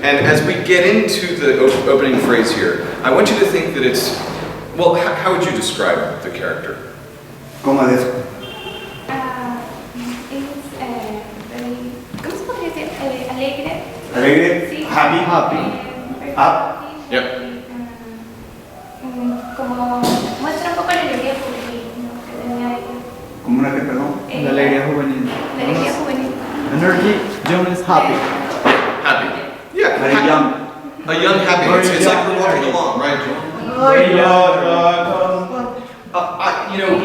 And as we get into the opening phrase here, I want you to think that it's, well, how would you describe the character? ¿Cómo es? ¿Cómo se podría decir? Alegre. Alegre, Sí. happy, up. Yep. Como muestra un poco la alegría juvenil, ¿no? Que tenía ella. ¿Cómo una que, perdón? La alegría juvenil. La alegría juvenil. Energy, John is happy. Happy. Yeah. Very young. A young happy. It's like we're walking along, right, John? You know,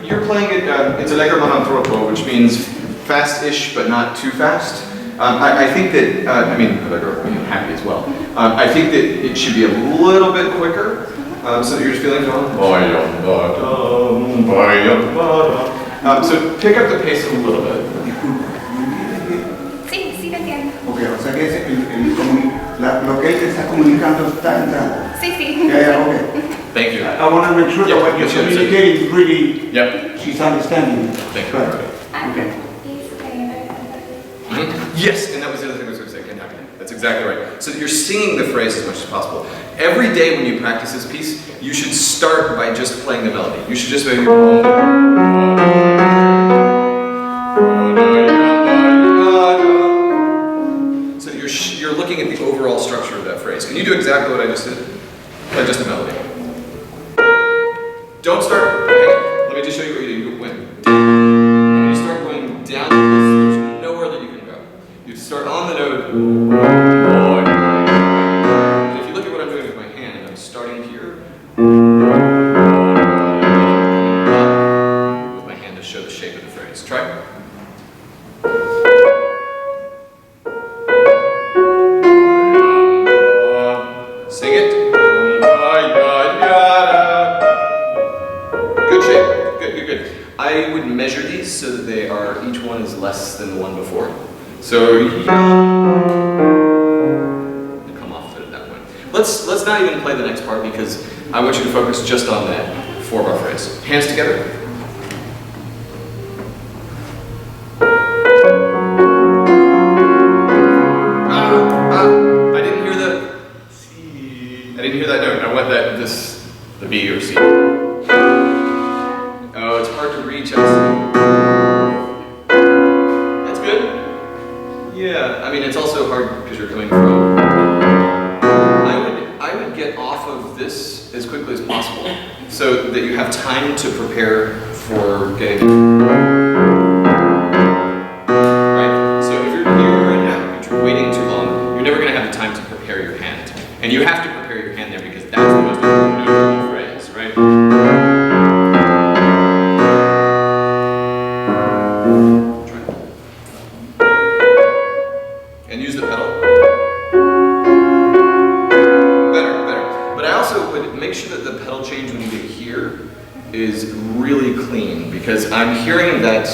you're playing it, it's allegro ma non troppo, which means fast-ish but not too fast. I think that, I mean, allegro, happy as well. I think that it should be a little bit quicker, so that you're just feeling going. So pick up the pace a little bit. Sí, sí, te entiendo. Ok, o sea que lo que él te está comunicando está entrando. Sí, sí. Yeah, okay. Thank you. I want to make sure that what you're communicating is really, Yep. she's understanding. Thank you. Right. Okay. Yes, and that was the other thing I was going to say, can't happen. That's exactly right. So that you're singing the phrase as much as possible. Every day when you practice this piece, you should start by just playing the melody. You should just be so you're looking at the overall structure of that phrase. Can you do exactly what I just did? Play just the melody. Don't start, hang on. Let me just show you what you do. You go when. When you start going down, there's nowhere that you can go. You start on the note. And if you look at what I'm doing with my hand, I'm starting here. With my hand to show the shape of the phrase. Try. Sing it. Good shape. Good. I would measure these so that they are, each one is less than the one before. So you come off of it at that point. Let's not even play the next part because I want you to focus just on that 4-bar phrase. Hands together. I didn't hear the C. I didn't hear that note. I want the B or C. Oh, it's hard to reach. That's good. Yeah, I mean it's also hard because you're coming from. I would get off of this as quickly as possible so that you have time to prepare for getting. Right. So if you're here right now, if you're waiting too long, you're never going to have the time to prepare your hand, and you have to prepare your hand there because that's the most important note in the phrase, right? And use the pedal. Better. But I also would make sure that the pedal change when you get here is really clean because I'm hearing that,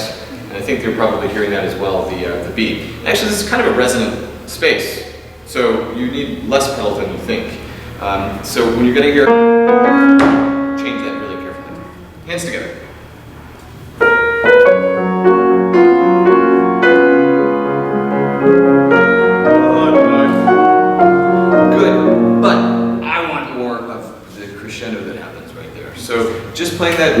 and I think you're probably hearing that as well, the beat. Actually, this is kind of a resonant space, so you need less pedal than you think. So when you're going to hear, change that really carefully. Hands together. So just playing that,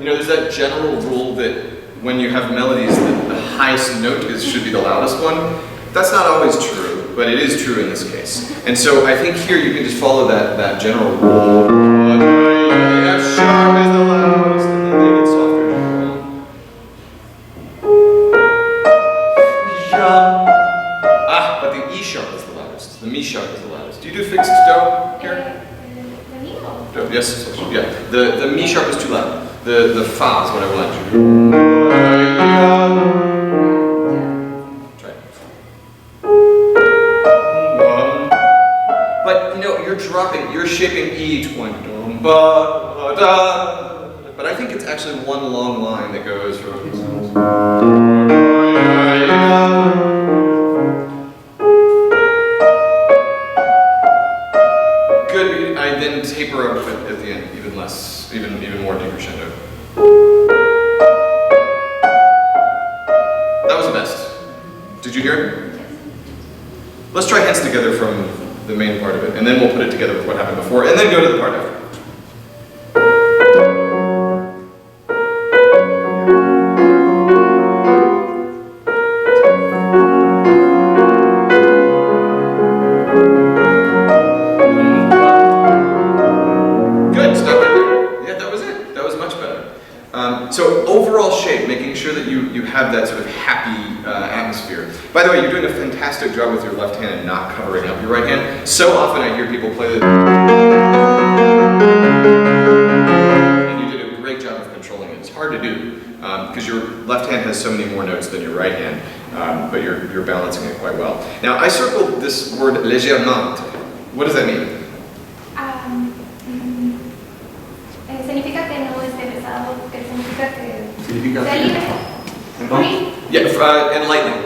there's that general rule that when you have melodies, the highest note should be the loudest one. That's not always true, but it is true in this case. And so I think here you can just follow that general rule. F sharp is the loudest, and then they get softer. But the E sharp is the loudest. The Mi sharp is the loudest. Do you do fixed Do here? Do, yes, yeah. The Mi sharp is too loud. The Fa is what I want you to do. Try it. But you're shaping each one. But I think it's actually one long line that goes from. Good, I then taper up at the end, even less, even more decrescendo. That was the best. Did you hear it? Let's try hands together from the main part of it, and then we'll put it together with what happened before, and then go to the part after. Good, stop right there. Yeah, that was it. That was much better. So overall shape, making sure that you have that sort of happy atmosphere. By the way, you're doing a fantastic job with your left hand and not covering up your right hand. So often I hear people play the... And you did a great job of controlling it. It's hard to do because your left hand has so many more notes than your right hand, but you're balancing it quite well. Now I circled this word légèrement. What does that mean? Significa que no esté pesado, que significa que Significa sea que- libre. Free. Yeah, and lightning.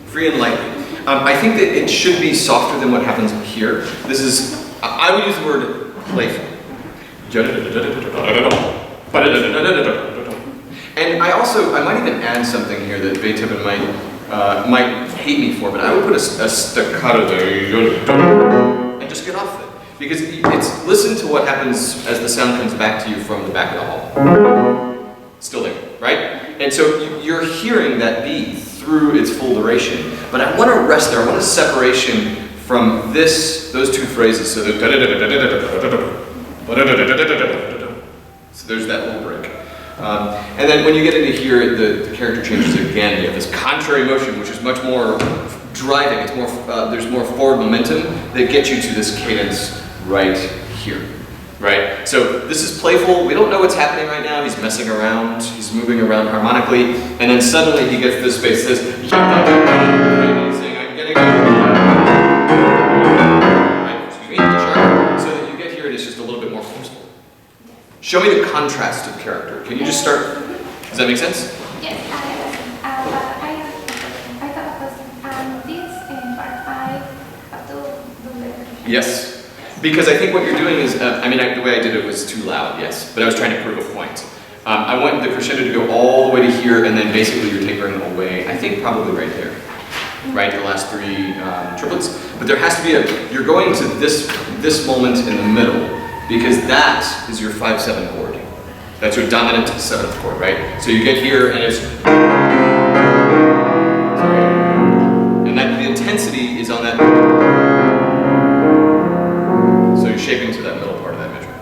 Free and lightning. I think that it should be softer than what happens here. This is, I would use the word playful. And I might even add something here that Beethoven might hate me for, but I would put a staccato and just get off it. Because it's, listen to what happens as the sound comes back to you from the back of the hall. Still there, right? And so you're hearing that beat through its full duration. But I want to rest there. I want a separation from those two phrases. So there's that little break. And then when you get into here, the character changes again. You have this contrary motion, which is much more driving. It's more, there's more forward momentum that gets you to this cadence right here. Right? So this is playful. We don't know what's happening right now. He's messing around. He's moving around harmonically. And then suddenly he gets this space that says, he's saying, I'm getting right? Excuse me, sharp. So that you get here and it's just a little bit more forceful. Show me the contrast of character. Can you just start? Does that make sense? Yes, I have a question. This part I have to do better. Yes. Because I think what you're doing is, the way I did it was too loud, yes. But I was trying to prove a point. I want the crescendo to go all the way to here, and then basically you're tapering away, I think probably right there. Right, the last three triplets. But there has to be you're going to this moment in the middle, because that is your 5/7 chord. That's your dominant 7th chord, right? So you get here, and it's... And that the intensity is on that... So you're shaping to that middle part of that measure.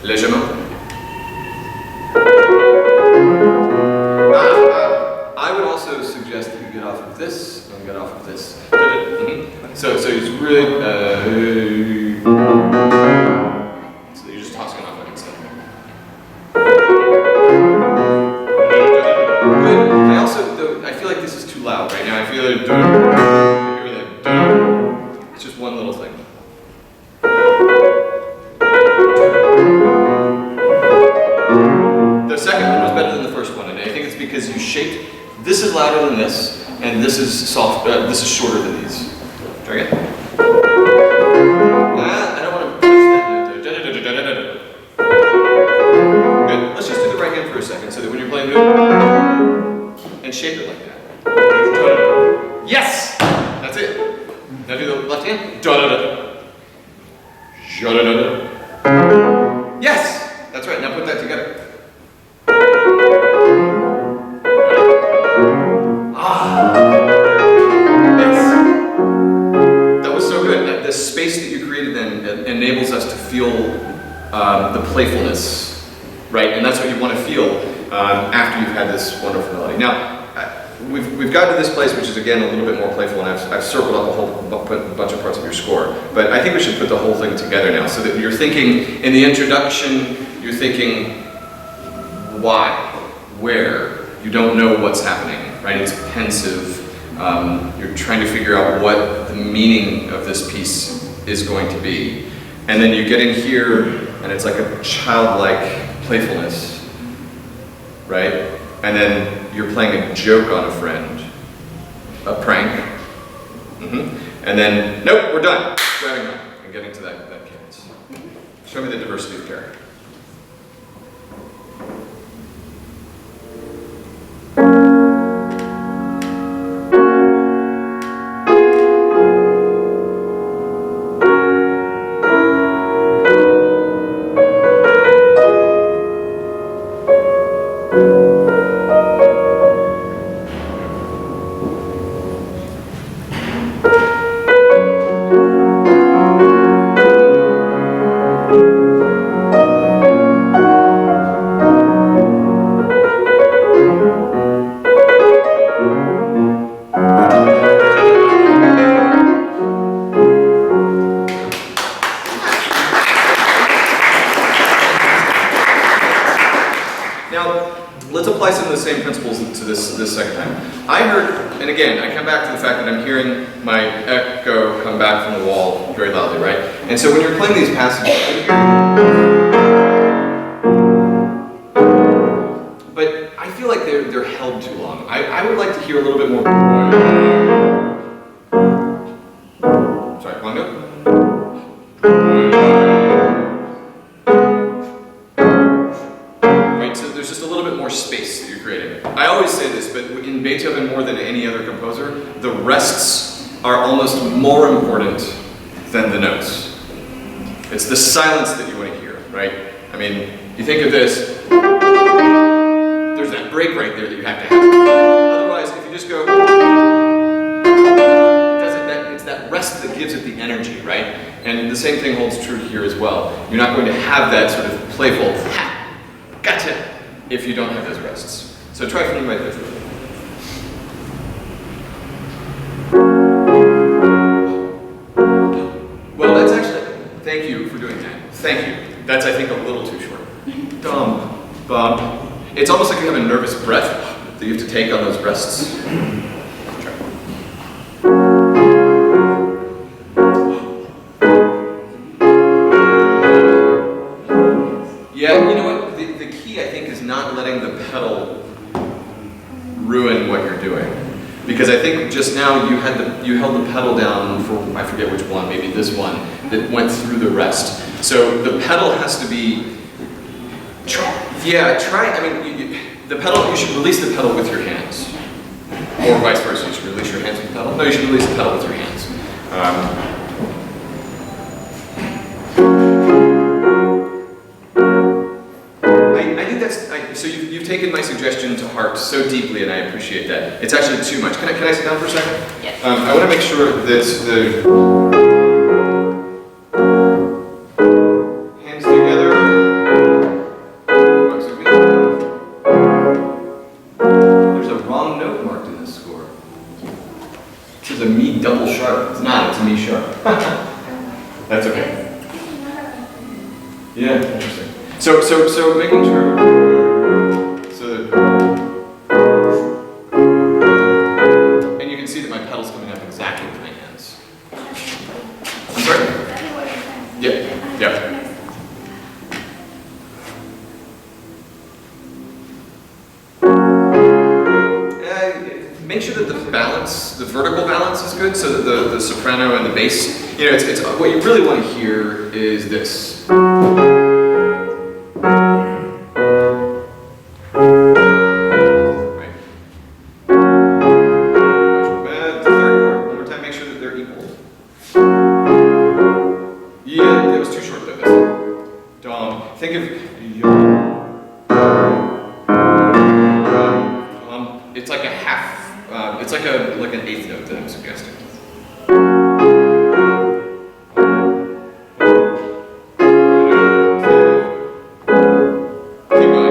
Légèrement. I would also suggest that you get off of this and get off of this. So it's really... so you're just tossing off like instead. Good. I feel like this is too loud right now. I feel like... It's just one little thing. The second one was better than the first one, and I think it's because you shaped. This is louder than this, and this is soft. This is shorter than these. Try again. I don't want to push that note. Good. Let's just do the right hand for a second, so that when you're playing, and shape it like that. Yes, that's it. Now do the left hand. Yes, that's right. Now put that together. That was so good. The space that you created then enables us to feel the playfulness, right? And that's what you want to feel after you've had this wonderful melody. Now, we've gotten to this place, which is again a little bit more playful, and I've circled up a whole bunch of parts of your score. But I think we should put the whole thing together now, so that you're thinking in the introduction, you're thinking why, where. You don't know what's happening, right? It's pensive. You're trying to figure out what the meaning of this piece is going to be. And then you get in here, and it's like a childlike playfulness, right? And then you're playing a joke on a friend, a prank. And then, nope, we're done. Grabbing on and getting to that cadence. Show me the diversity of character. let's apply some of the same principles to this second time. I heard, and again, I come back to the fact that I'm hearing my echo come back from the wall very loudly, right? And so when you're playing these passages, but I feel like they're held too long. I would like to hear a little bit more. Sorry, long note. Right, so there's just a little bit more space that you're creating. I always say this, but in Beethoven more than any other composer, the rests are almost more important than the notes. It's the silence that you want to hear, right? I mean, you think of this, there's that break right there that you have to have. Otherwise, if you just go, it's that rest that gives it the energy, right? And the same thing holds true here as well. You're not going to have that sort of playful, ha, gotcha, if you don't have those rests. So try for me right there. Well, that's actually, thank you for doing that. Thank you. That's, I think, a little too short. Dum, bum. It's almost like you have a nervous breath that you have to take on those rests. Try. Yeah, you know what? The key, I think, is not letting the pedal ruin what you're doing. Because I think just now you held the pedal down for, I forget which one, maybe this one, that went through the rest. So the pedal has to be, I mean, the pedal, you should release the pedal with your hands. Or vice versa, you should release your hands with the pedal. No, you should release the pedal with your hands. I think that's, so you've taken my suggestion to heart so deeply, and I appreciate that. It's actually too much. Can I sit down for a second? Yes. I want to make sure that the hands together. Oh, excuse me. There's a wrong note marked in this score. This is a Mi double sharp. It's not. It's a Mi sharp. That's okay. Yeah, interesting. So making sure. And you can see that my pedal's coming up exactly with my hands. I'm sorry? Yeah. Make sure that the balance, the vertical balance is good, so that the soprano and the bass, you know, it's what you really want to hear is this. Like an eighth note that I'm suggesting. Keep going.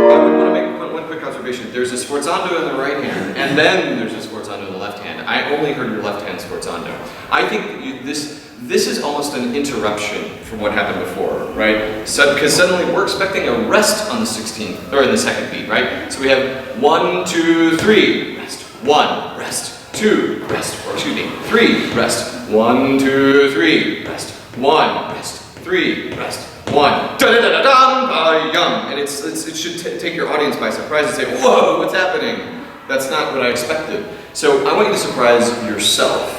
I want to make one quick observation. There's a sforzando in the right hand, and then there's a sforzando in the left hand. I only heard your left hand sforzando. I think this is almost an interruption from what happened before, right? So, because suddenly we're expecting a rest on the 16th, or in the second beat, right? So we have 1, 2, 3, rest, 1, rest, 2, rest, or excuse me, 3, rest, 1, 2, 3, rest, 1, rest, 3, rest, 1, da-da-da-da-dum-ba-yum. And it should take your audience by surprise and say, whoa, what's happening? That's not what I expected. So I want you to surprise yourself,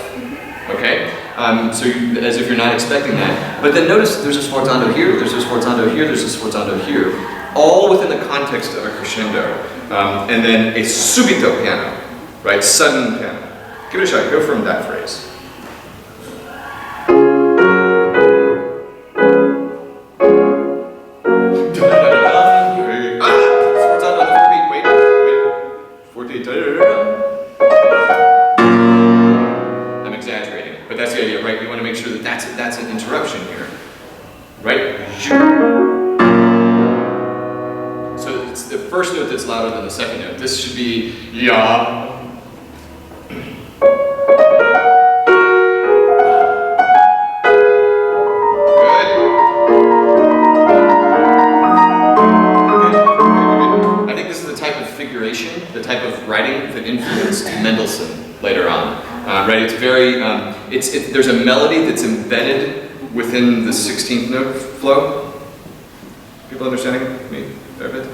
okay? So as if you're not expecting that. But then notice there's a sforzando here, there's a sforzando here, there's a sforzando here. All within the context of a crescendo. And then a subito piano, right? Sudden piano. Give it a shot, go from that phrase. Sforzando on the beat, wait. Forte, I'm exaggerating, but that's the idea, right? We want to make sure that that's an interruption here, right? So it's the first note that's louder than the second note. This should be ya. Mendelssohn later on, right? It's very, there's a melody that's embedded within the 16th note flow. People understanding me there a bit?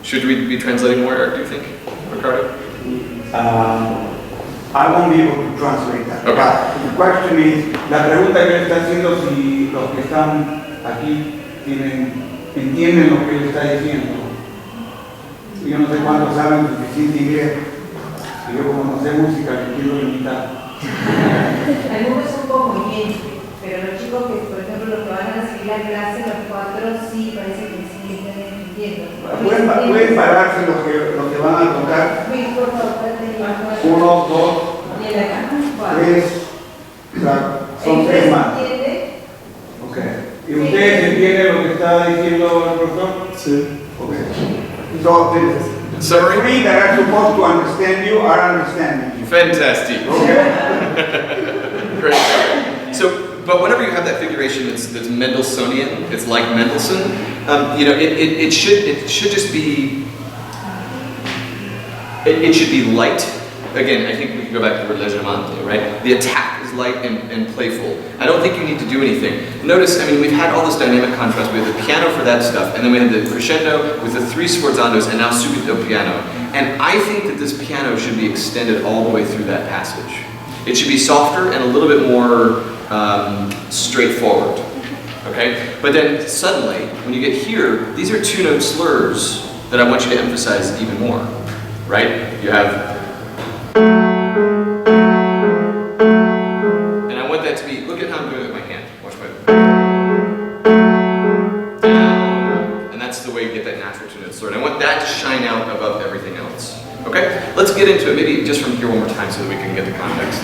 Should we be translating more, Eric, do you think, Ricardo? I won't be able to translate that. Okay. But the question is, la pregunta que él está haciendo si los que están aquí entienden lo que él está diciendo. Yo no sé cuántos saben suficiente inglés. Y yo como no sé música, le entiendo limitado. Algunos un poco muy bien, pero los chicos que, por ejemplo, los que van a recibir la clase, los 4, sí parece que sí están entendiendo. Pueden pararse los que van a tocar. Luis, por favor, 1, 2, 3, son 3 más. Okay. ¿Y ustedes entienden lo que está diciendo el profesor? Sí. Okay. So the Summary? 3 that are supposed to understand you are understanding you. Fantastic. Okay. Great. So, but whenever you have that figuration that's Mendelssohnian, it's like Mendelssohn, you know, it should just be, it should be light. Again, I think we can go back to the word leggermente, right? The attack is light and playful. I don't think you need to do anything. Notice, I mean, we've had all this dynamic contrast. We have the piano for that stuff, and then we had the crescendo with the 3 sforzandos, and now subito piano. And I think that this piano should be extended all the way through that passage. It should be softer and a little bit more straightforward, okay? But then suddenly, when you get here, these are 2-note slurs that I want you to emphasize even more, right? You have, and I want that to be, look at how I'm doing it with my hand. Watch my, down, and that's the way you get that natural 2-note slur. And I want that to shine out above everything else. Okay? Let's get into it, maybe just from here one more time so that we can get the context.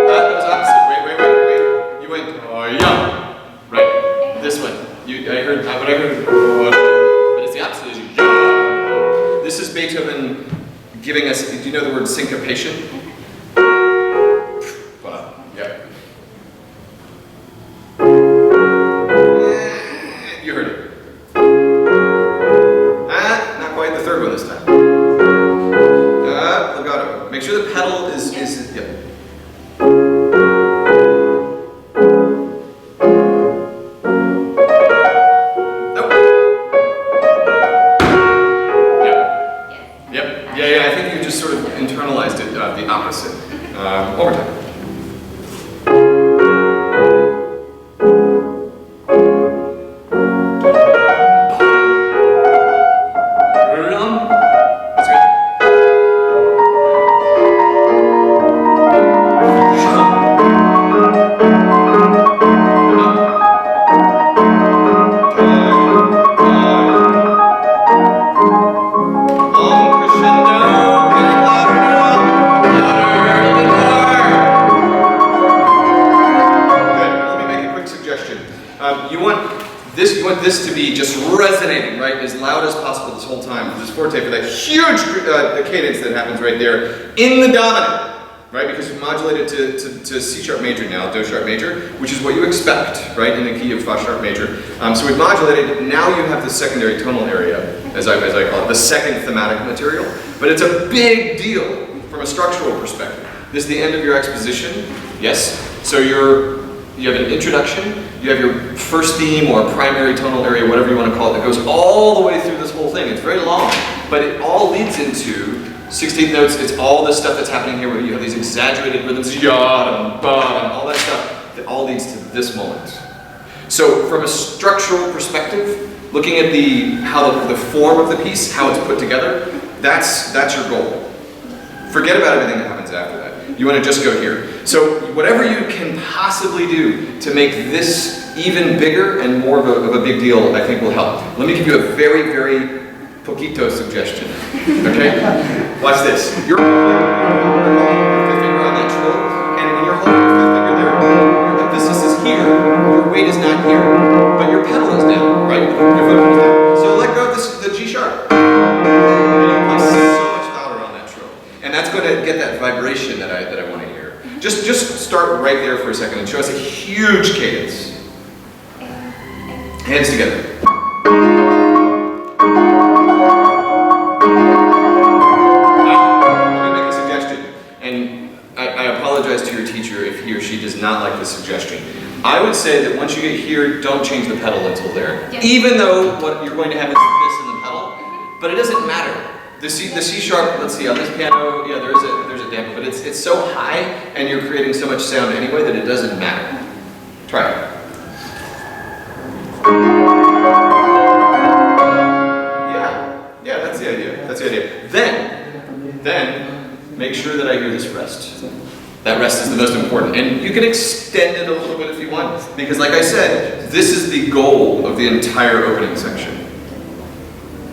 That was opposite. Wait. You went, oh yeah. Right. This one. I heard, but it's the opposite. Is yeah. This is Beethoven giving us, do you know the word syncopation? Yeah. You heard it. Not quite the third one this time. Legato. Make sure the pedal is yeah. Nope. Yep. Yeah, I think you just sort of internalized it, the opposite. Over time. You want this to be just resonating, right, as loud as possible this whole time. This forte for that huge cadence that happens right there in the dominant, right, because we modulated to C sharp major now, Do sharp major, which is what you expect, right, in the key of Fa sharp major. So we've modulated. Now you have the secondary tonal area, as I call it, the second thematic material. But it's a big deal from a structural perspective. This is the end of your exposition, yes. So you have an introduction, you have your first theme or primary tonal area, whatever you want to call it, that goes all the way through this whole thing. It's very long, but it all leads into 16th notes. It's all this stuff that's happening here where you have these exaggerated rhythms, yada, ba, and all that stuff that all leads to this moment. So from a structural perspective, looking at how the form of the piece, how it's put together, that's your goal. Forget about everything that happens after that. You want to just go here. So whatever you can possibly do to make this even bigger and more of a big deal, I think will help. Let me give you a very, very poquito suggestion. Okay? Watch this. You're holding your fifth finger on that trill, and when you're holding your fifth finger there, your emphasis is here, your weight is not here, but your pedal is down, right? Your foot is down. So let go of the G sharp. And you play so much louder on that trill. And that's going to get that vibration that I want to hear. Just start right there for a second and show us a huge cadence. Hands together. I would say that once you get here, don't change the pedal until there. Yes. Even though what you're going to have is this in the pedal, but it doesn't matter. The C sharp, let's see, on this piano, yeah, there's a damper, but it's so high and you're creating so much sound anyway that it doesn't matter. Try it. Yeah, that's the idea. That's the idea. Then make sure that I hear this rest. That rest is the most important. And you can extend it a little bit if you want, because like I said, this is the goal of the entire opening section.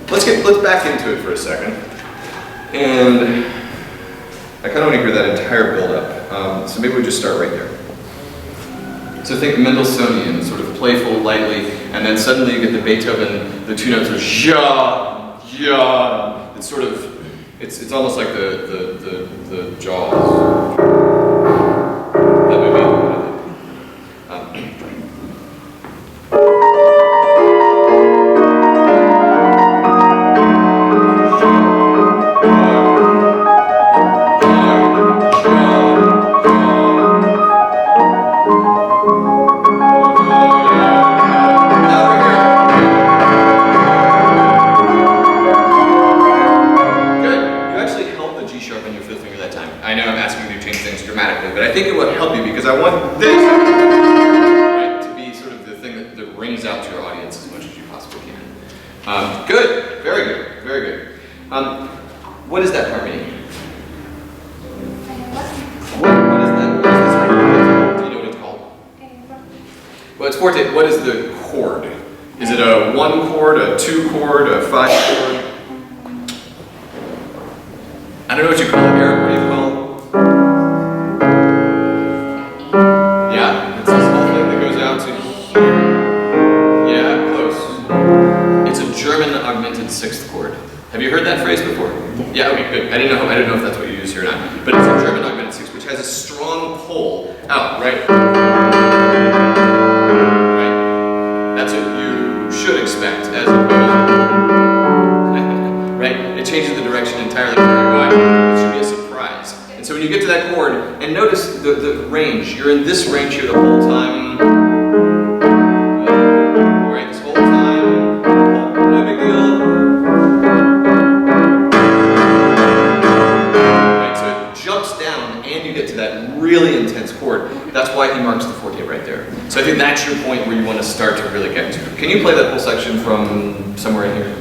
Let's back into it for a second. And I kind of want to hear that entire build-up. So maybe we just start right there. So think Mendelssohnian, sort of playful, lightly, and then suddenly you get the Beethoven, the two notes are ja, ja. It's sort of, it's almost like the Jaws. That would be I think it will help you because I want this right, to be sort of the thing that rings out to your audience as much as you possibly can. Good, very good, very good. What does that part mean? What is that? What is this part? Do you know what it's called? Well, it's forte. What is the chord? Is it a 1 chord, a 2 chord, a 5 chord? I don't know what you call it, Eric. What do you call it? Sixth chord. Have you heard that phrase before? Yeah, okay, good. I didn't know if that's what you use here or not. But it's a German augmented sixth, which has a strong pull out, right? Right. That's what you should expect as opposed right? It changes the direction entirely very wide. It should be a surprise. And so when you get to that chord, and notice the range, you're in this range here the whole time. Right, this whole time. No big deal. Really intense chord. That's why he marks the forte right there. So I think that's your point where you want to start to really get into it. Can you play that whole section from somewhere in here?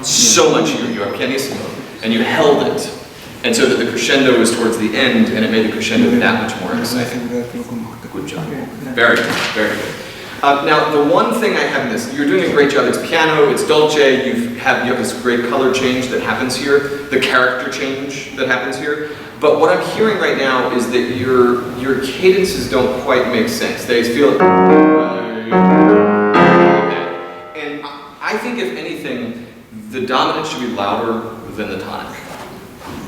So much you are pianissimo, and you held it, and so that the crescendo was towards the end, and it made the crescendo that much more exciting. Good job. Very good, very good. Now, the one thing I have in this, you're doing a great job. It's piano, it's dolce. You have this great color change that happens here, the character change that happens here. But what I'm hearing right now is that your cadences don't quite make sense. They feel. And I think if anything, the dominant should be louder than the tonic,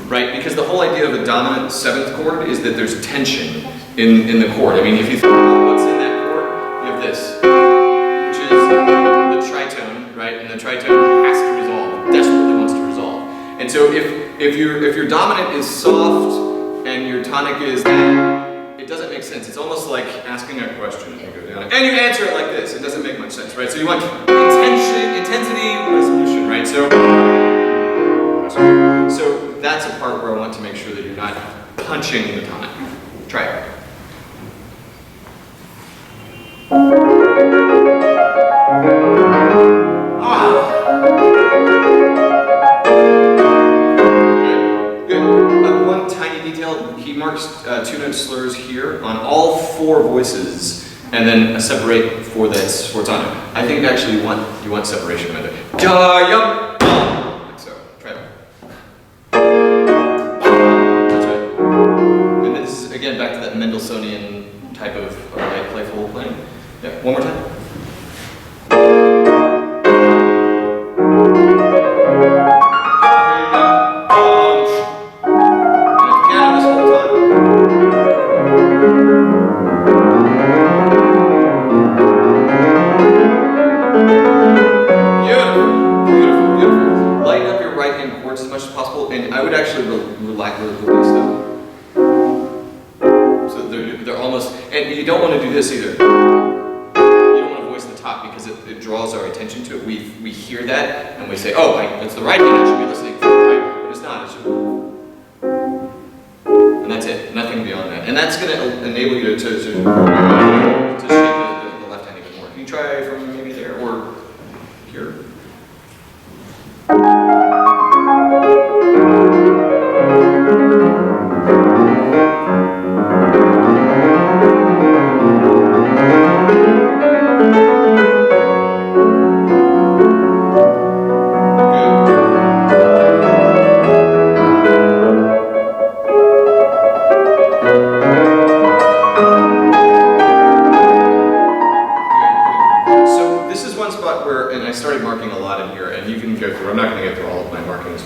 right? Because the whole idea of a dominant 7th chord is that there's tension in the chord. I mean, if you think about what's in that chord, you have this, which is the tritone, right? And the tritone has to resolve, desperately wants to resolve. And so if your dominant is soft and your tonic is that, it doesn't make sense. It's almost like asking a question and you go down and you answer it like this. It doesn't make much sense, right? So you want intensity, resolution, right? So that's a part where I want to make sure that you're not punching the tonic. Try it. Good. One tiny detail, he marks 2-note slurs here on all 4 voices, and then separate for that sforzano. I think actually you want separation right there. Da yum. again, back to that Mendelssohnian type of light, playful playing. Yeah, one more time. This either. You don't want to voice the top because it draws our attention to it. We hear that and we say, oh, it's the right hand I should be listening for, right? But it's not. It's just, and that's it. Nothing beyond that. And that's going to enable you to shape the left hand even more. Can you try from maybe there or here?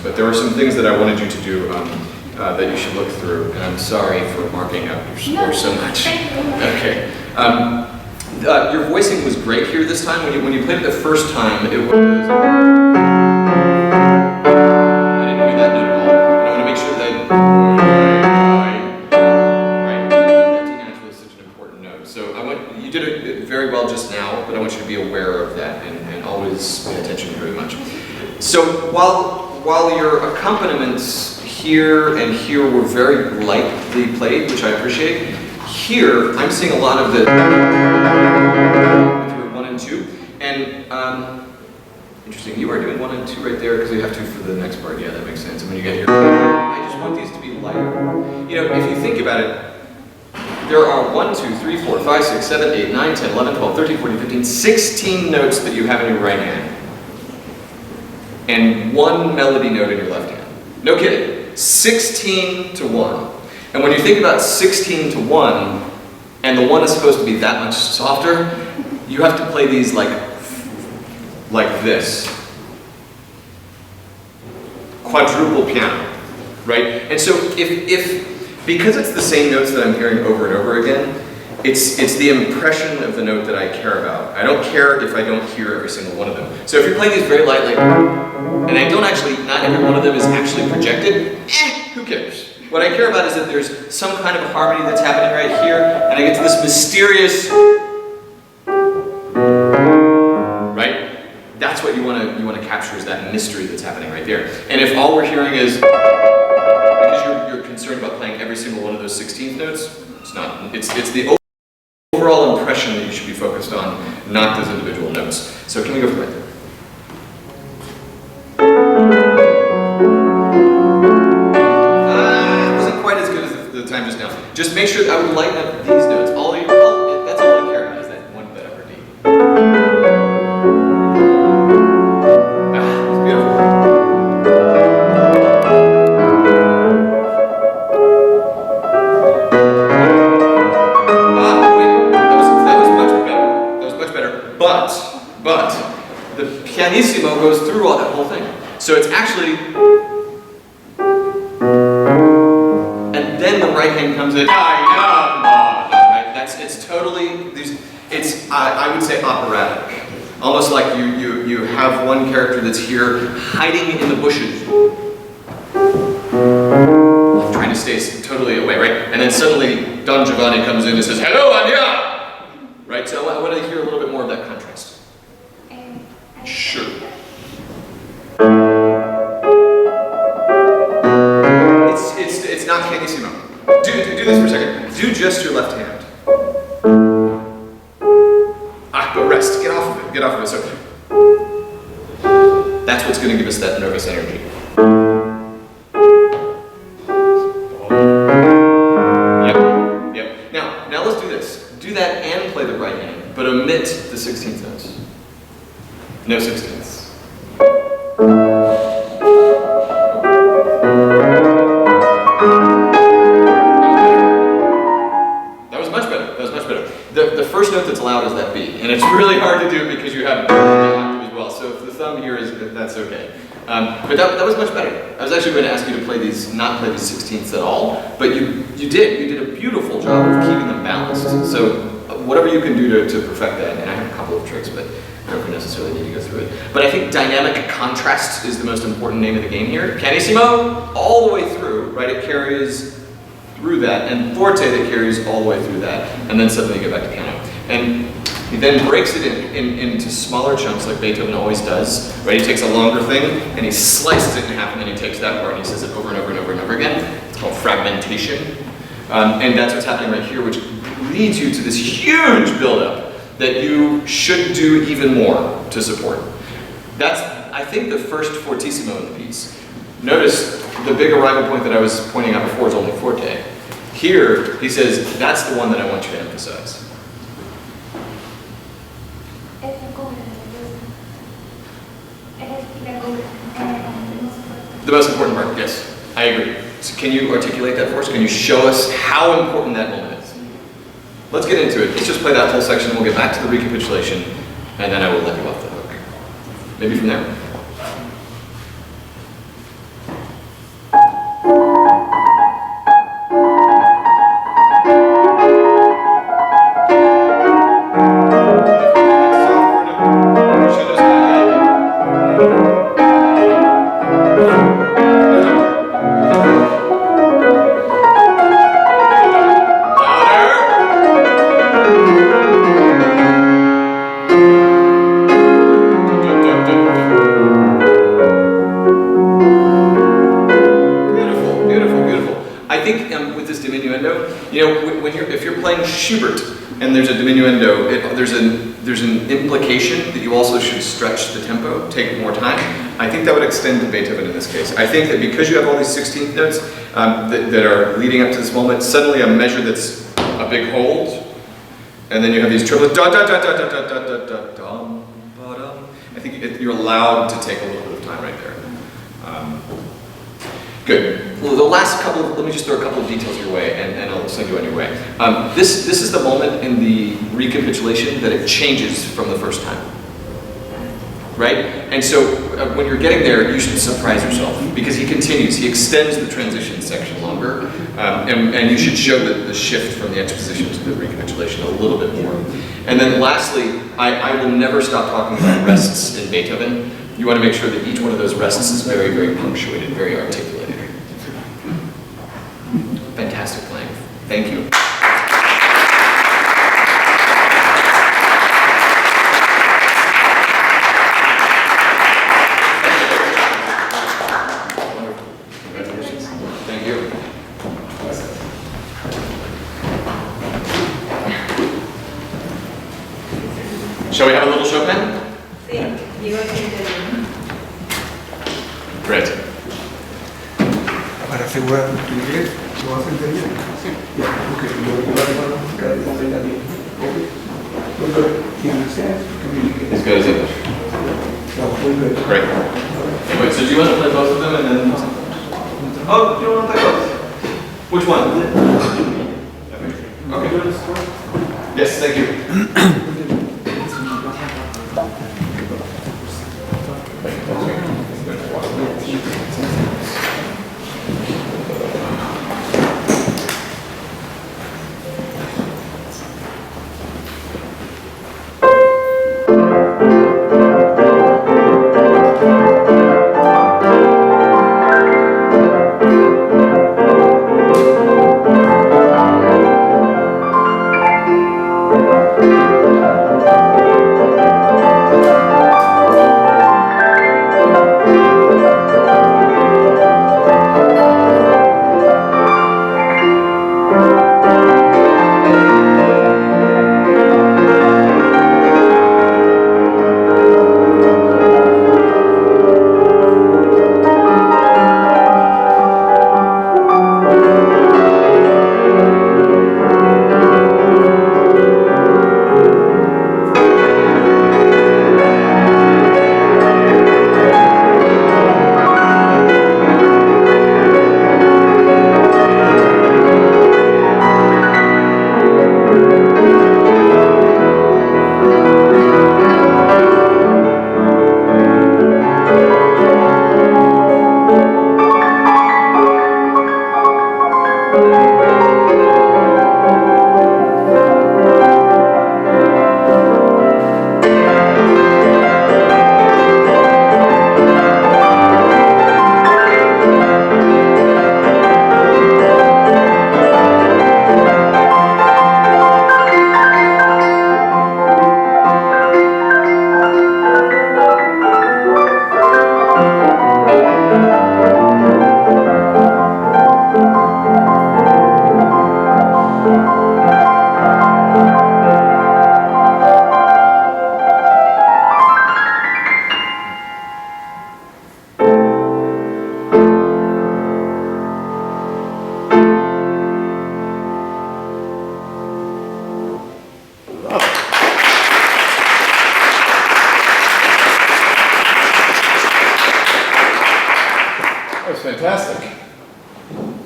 But there were some things that I wanted you to do that you should look through, and I'm sorry for marking up your score so much. Okay. Your voicing was great here this time. When you played it the first time, it was... I didn't hear that note at all. And I want to make sure that... Right. That D was such an important note. So you did it very well just now, but I want you to be aware of that and always pay attention very much. So while your accompaniments here and here were very lightly played, which I appreciate, here I'm seeing a lot of the with your 1 and 2. And interesting, you are doing 1 and 2 right there because you have to for the next part. Yeah, that makes sense. And when you get here, I just want these to be lighter. You know, if you think about it, there are 1, 2, 3, 4, 5, 6, 7, 8, 9, 10, 11, 12, 13, 14, 15, 16 notes that you have in your right hand. And 1 melody note in your left hand. No kidding. 16 to 1. And when you think about 16 to 1, and the 1 is supposed to be that much softer, you have to play these like this. Quadruple piano, right? And so because it's the same notes that I'm hearing over and over again, it's the impression of the note that I care about. I don't care if I don't hear every single one of them. So if you're playing these very lightly, and I don't actually, not every one of them is actually projected, who cares? What I care about is that there's some kind of harmony that's happening right here, and I get to this mysterious, right? That's what you want to capture, is that mystery that's happening right there. And if all we're hearing is, because you're concerned about playing every single one of those 16th notes, it's not. It's the overall impression that you should be focused on, not those individual notes. So can we go from right there? It wasn't quite as good as the time just now. Just make sure that I would lighten up these notes. That's all I care about is that 1 bit upper D. It's beautiful. But the pianissimo goes through all that whole thing. So it's actually, and then the right hand comes in. Right? It's totally. It's I would say operatic, almost like you have one character that's here hiding in the bushes, trying to stay totally away, right? And then suddenly Don Giovanni comes in and says, "Hello, Anya!" Right? So I want to hear a little bit more of that contrast. Sure. It's not pianissimo. Do this for a second. Do just your left hand. But rest. Get off of it. Get off of it. So that's what's going to give us that nervous energy. Yep. Now let's do this. Do that and play the right hand, but omit the 16th notes. No 16ths. note that's loud is that B, and it's really hard to do because you have the octave as well. So if the thumb here is, that's okay. But that was much better. I was actually going to ask you to play these, not play these 16ths at all, but you did. You did a beautiful job of keeping them balanced. So whatever you can do to perfect that, and I have a couple of tricks, but I don't necessarily need to go through it. But I think dynamic contrast is the most important name of the game here. Pianissimo, all the way through, right? It carries through that, and forte that carries all the way through that, and then suddenly you get back to piano. And he then breaks it into smaller chunks like Beethoven always does, right? He takes a longer thing and he slices it in half, and then he takes that part and he says it over and over and over and over again. It's called fragmentation. And that's what's happening right here, which leads you to this huge buildup that you should do even more to support. That's, I think, the first fortissimo in the piece. Notice the big arrival point that I was pointing out before is only forte. Here, he says, that's the one that I want you to emphasize. The most important part, yes, I agree. So can you articulate that for us? Can you show us how important that moment is? Let's get into it. Let's just play that whole section, and we'll get back to the recapitulation, and then I will let you off the hook. Maybe from there. Schubert, and there's a diminuendo, there's an implication that you also should stretch the tempo, take more time. I think that would extend to Beethoven in this case. I think that because you have all these 16th notes that are leading up to this moment, suddenly a measure that's a big hold, and then you have these triplets, da da da da da da da da da ba dum. I think you're allowed to take a little bit of time right there. Good. Well, the last couple of, let me just throw a couple of details your way, and I'll send you on your way. This is the moment in the recapitulation that it changes from the first time. Right? And so when you're getting there, you should surprise yourself, because he continues, he extends the transition section longer, and you should show the shift from the exposition to the recapitulation a little bit more. And then lastly, I will never stop talking about rests in Beethoven. You want to make sure that each one of those rests is very, very punctuated, very articulated. Fantastic playing. Thank you. Congratulations. Thank you. Shall we have a little Chopin? Sí, digo que Great. Para asegurar tu inglés, ¿lo vas a entender? Sí. Ya, ok. Lo que va a llevar la música de la vida bien. Ok. As good as English. Great. Wait, so do you want to play both of them and then... Oh, you want to play both? Which one? Okay. Yes, thank you.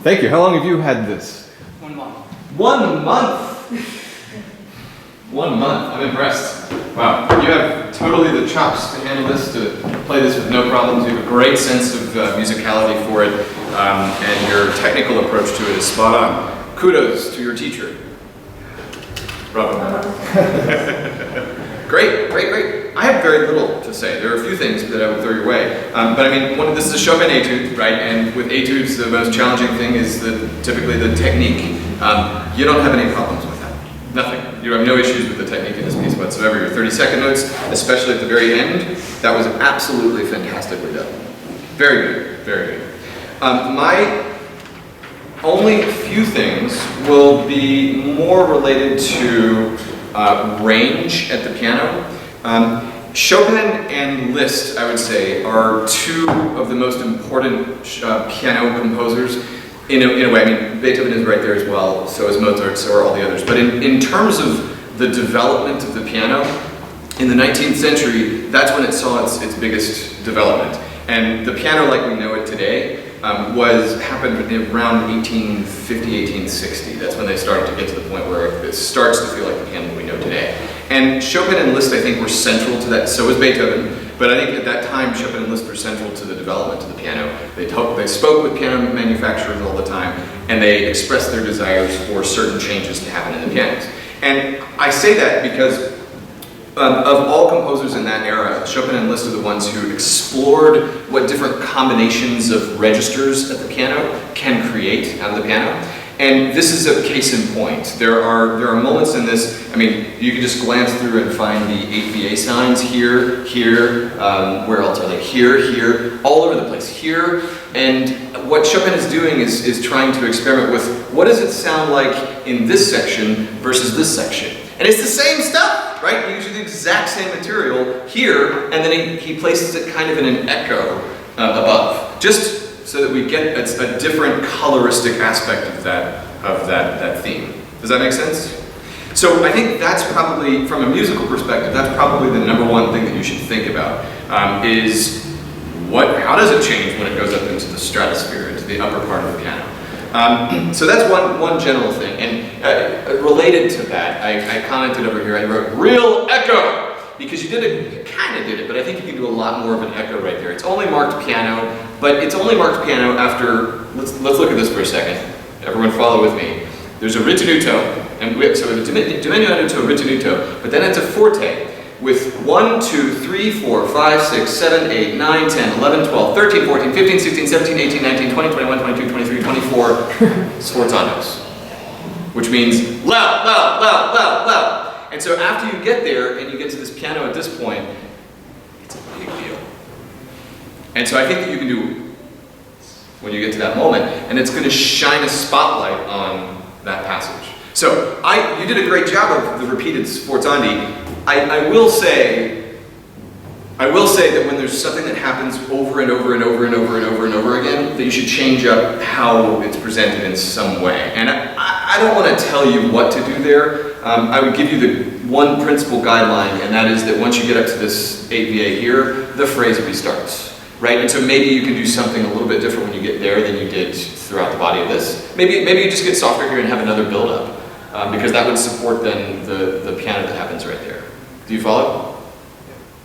Thank you. How long have you had this? 1 month. 1 month! 1 month. I'm impressed. Wow. You have totally the chops to handle this, to play this with no problems. You have a great sense of musicality for it, and your technical approach to it is spot on. Kudos to your teacher. Bravo. Great, great, great. I have very little to say. There are a few things that I would throw your way. But I mean, this is a Chopin etude, right? And with etudes, the most challenging thing is typically the technique. You don't have any problems with that. Nothing. You have no issues with the technique in this piece whatsoever. Your 30-second notes, especially at the very end, that was absolutely fantastically done. Very good, very good. My only few things will be more related to range at the piano. Chopin and Liszt, I would say, are two of the most important piano composers. In a way, I mean, Beethoven is right there as well, so is Mozart, so are all the others. But in terms of the development of the piano, in the 19th century, that's when it saw its biggest development. And the piano like we know it today happened around 1850, 1860. That's when they started to get to the point where it starts to feel like the piano we know today. And Chopin and Liszt, I think, were central to that. So was Beethoven. But I think at that time, Chopin and Liszt were central to the development of the piano. They spoke with piano manufacturers all the time, and they expressed their desires for certain changes to happen in the pianos. And I say that because of all composers in that era, Chopin and Liszt are the ones who explored what different combinations of registers at the piano can create out of the piano. And this is a case in point. There are moments in this, I mean, you can just glance through and find the 8VA signs here, here, where else are they? Here, here, all over the place, here. And what Chopin is doing is trying to experiment with what does it sound like in this section versus this section. And it's the same stuff, right? He uses the exact same material here, and then he places it kind of in an echo above, just so that we get a different coloristic aspect of that theme. Does that make sense? So I think that's probably, from a musical perspective, that's probably the number one thing that you should think about, is how does it change when it goes up into the stratosphere, into the upper part of the piano? So that's one general thing. And related to that, I commented over here, I wrote, real echo! Because you kind of did it, but I think you can do a lot more of an echo right there. It's only marked piano, but it's only marked piano after, let's look at this for a second. Everyone follow with me. There's a ritenuto, and so a diminuendo to a ritenuto, but then it's a forte with 1, 2, 3, 4, 5, 6, 7, 8, 9, 10, 11, 12, 13, 14, 15, 16, 17, 18, 19, 20, 21, 22, 23, 24 sforzandos, which means loud, loud, loud, loud, loud. And so after you get there and you get to this piano at this point, it's a big deal. And so I think that you can do when you get to that moment, and it's going to shine a spotlight on that passage. So you did a great job of the repeated sforzandi. I will say that when there's something that happens over and over and over and over and over and over again, that you should change up how it's presented in some way. And I don't want to tell you what to do there. I would give you the one principal guideline, and that is that once you get up to this 8VA here, the phrase restarts, right? And so maybe you can do something a little bit different when you get there than you did throughout the body of this. Maybe you just get softer here and have another build-up, because that would support then the piano that happens right there. Do you follow?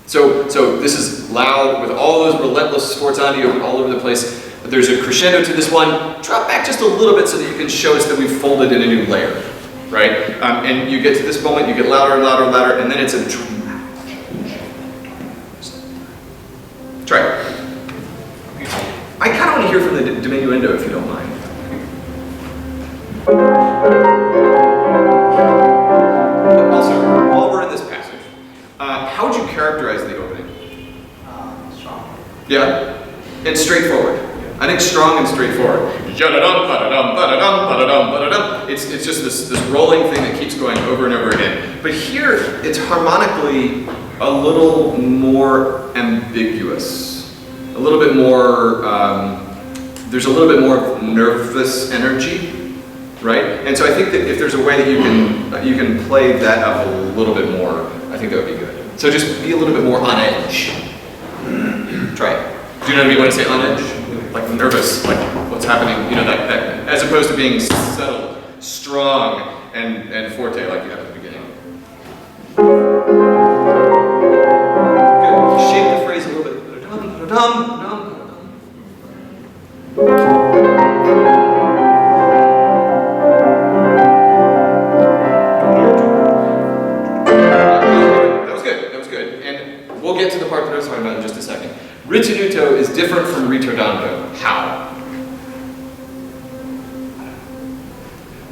So this is loud with all those relentless sforzandi all over the place. There's a crescendo to this one. Drop back just a little bit so that you can show us that we've folded in a new layer, right? And you get to this moment, you get louder and louder and louder, and then it's a... Try it. I kind of want to hear from the diminuendo if you don't mind. Also, while we're in this passage, how would you characterize the opening? Strong. Yeah? It's straightforward. I think strong and straightforward. It's just this rolling thing that keeps going over and over again. But here, it's harmonically a little more ambiguous. A little bit more, there's a little bit more nervous energy, right? And so I think that if there's a way that you can play that up a little bit more, I think that would be good. So just be a little bit more on edge. Try it. Do you know what I mean when I say on edge? Like nervous, like what's happening, you know, that as opposed to being settled, strong, and forte like you have at the beginning. Good. Shape the phrase a little bit. That was good. And we'll get to the part that I was talking about in just a second. Ritenuto is different from ritardando. How?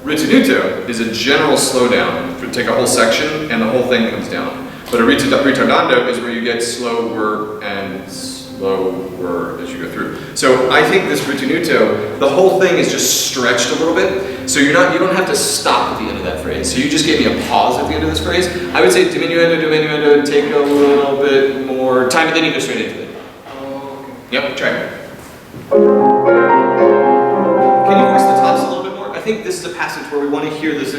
Ritenuto is a general slowdown. Take a whole section and the whole thing comes down. But a ritardando is where you get slower and slower as you go through. So I think this ritenuto, the whole thing is just stretched a little bit. So you don't have to stop at the end of that phrase. So you just gave me a pause at the end of this phrase. I would say diminuendo, take a little bit more time, but then you go straight into it. Yep, try it. Can you voice the tops a little bit more? I think this is a passage where we want to hear this.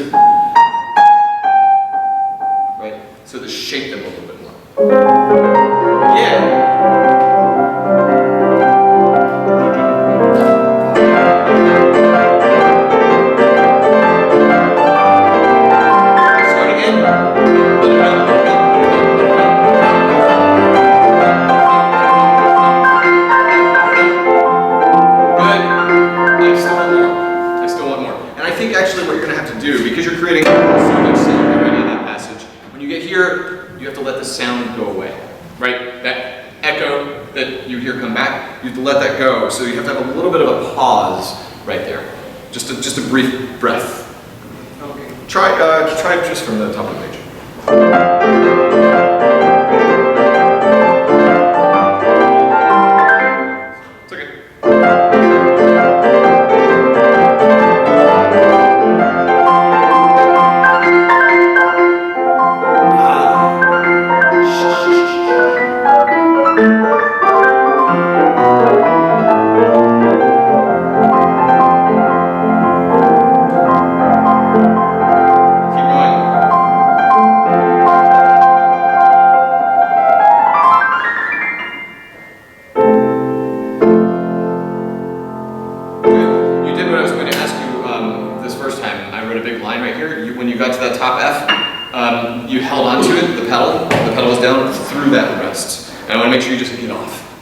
Right? So to shape them a little bit more. Yeah. Start again. Actually what you're going to have to do, because you're creating so much sound already in that passage, when you get here, you have to let the sound go away, right? That echo that you hear come back, you have to let that go, so you have to have a little bit of a pause right there. Just a brief breath. Okay. Try just from the top of the page. It's okay.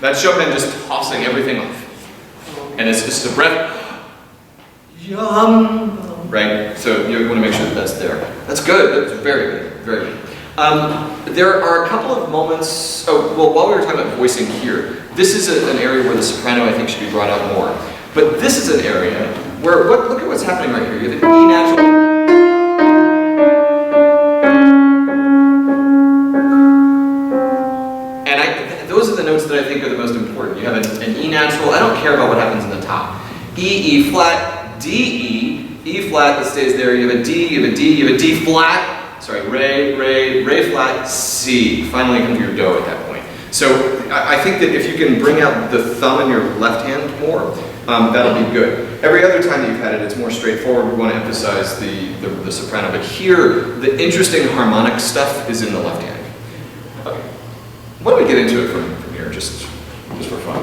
That's Chopin just tossing everything off. And it's just a breath. Yum. Right? So you want to make sure that that's there. That's good. That's very good. Very good. There are a couple of moments. Oh, well, while we were talking about voicing here, this is an area where the soprano, I think, should be brought out more. But this is an area where, look at what's happening right here. You have an E natural. Those are the notes that I think are the most important. You have an E natural. I don't care about what happens in the top. E flat, D, E flat that stays there. You have a D, you have a D, you have a D flat. Sorry, Re flat, C. Finally you come to your Do at that point. So I think that if you can bring out the thumb in your left hand more, that'll be good. Every other time that you've had it, it's more straightforward. We want to emphasize the soprano. But here, the interesting harmonic stuff is in the left hand. Okay. Why don't we get into it from here, just for fun.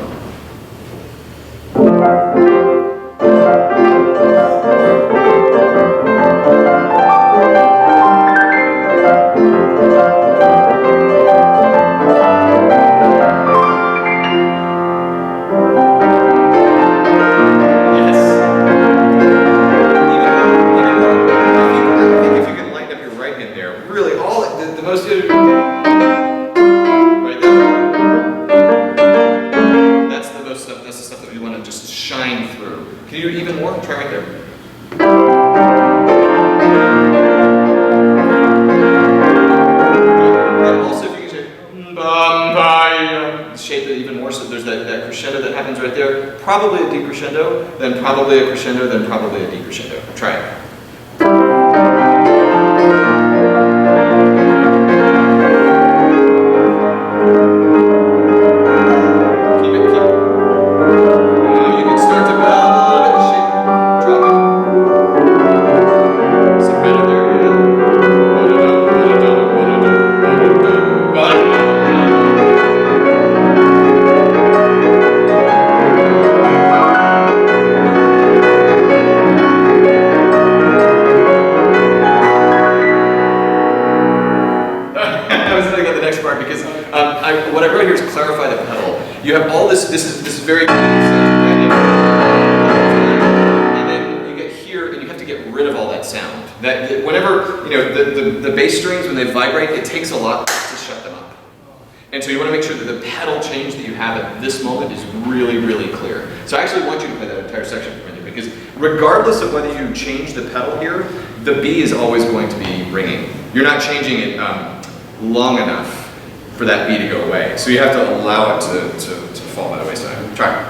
Yes. I think if you can lighten up your right hand there, really all the most. Shine through. Can you do even more? Try right there. And also, if you can shape it even more, so there's that crescendo that happens right there. Probably a decrescendo, then probably a crescendo, then probably a decrescendo. Try it. what I wrote here is clarify the pedal. You have all this is very and then you get here and you have to get rid of all that sound. That whenever, you know, the bass strings, when they vibrate, it takes a lot to shut them up. And so you want to make sure that the pedal change that you have at this moment is really, really clear. So I actually want you to play that entire section for me, because regardless of whether you change the pedal here, the B is always going to be ringing. You're not changing it long enough for that B to go away. So you have to allow it to fall by the wayside. Try.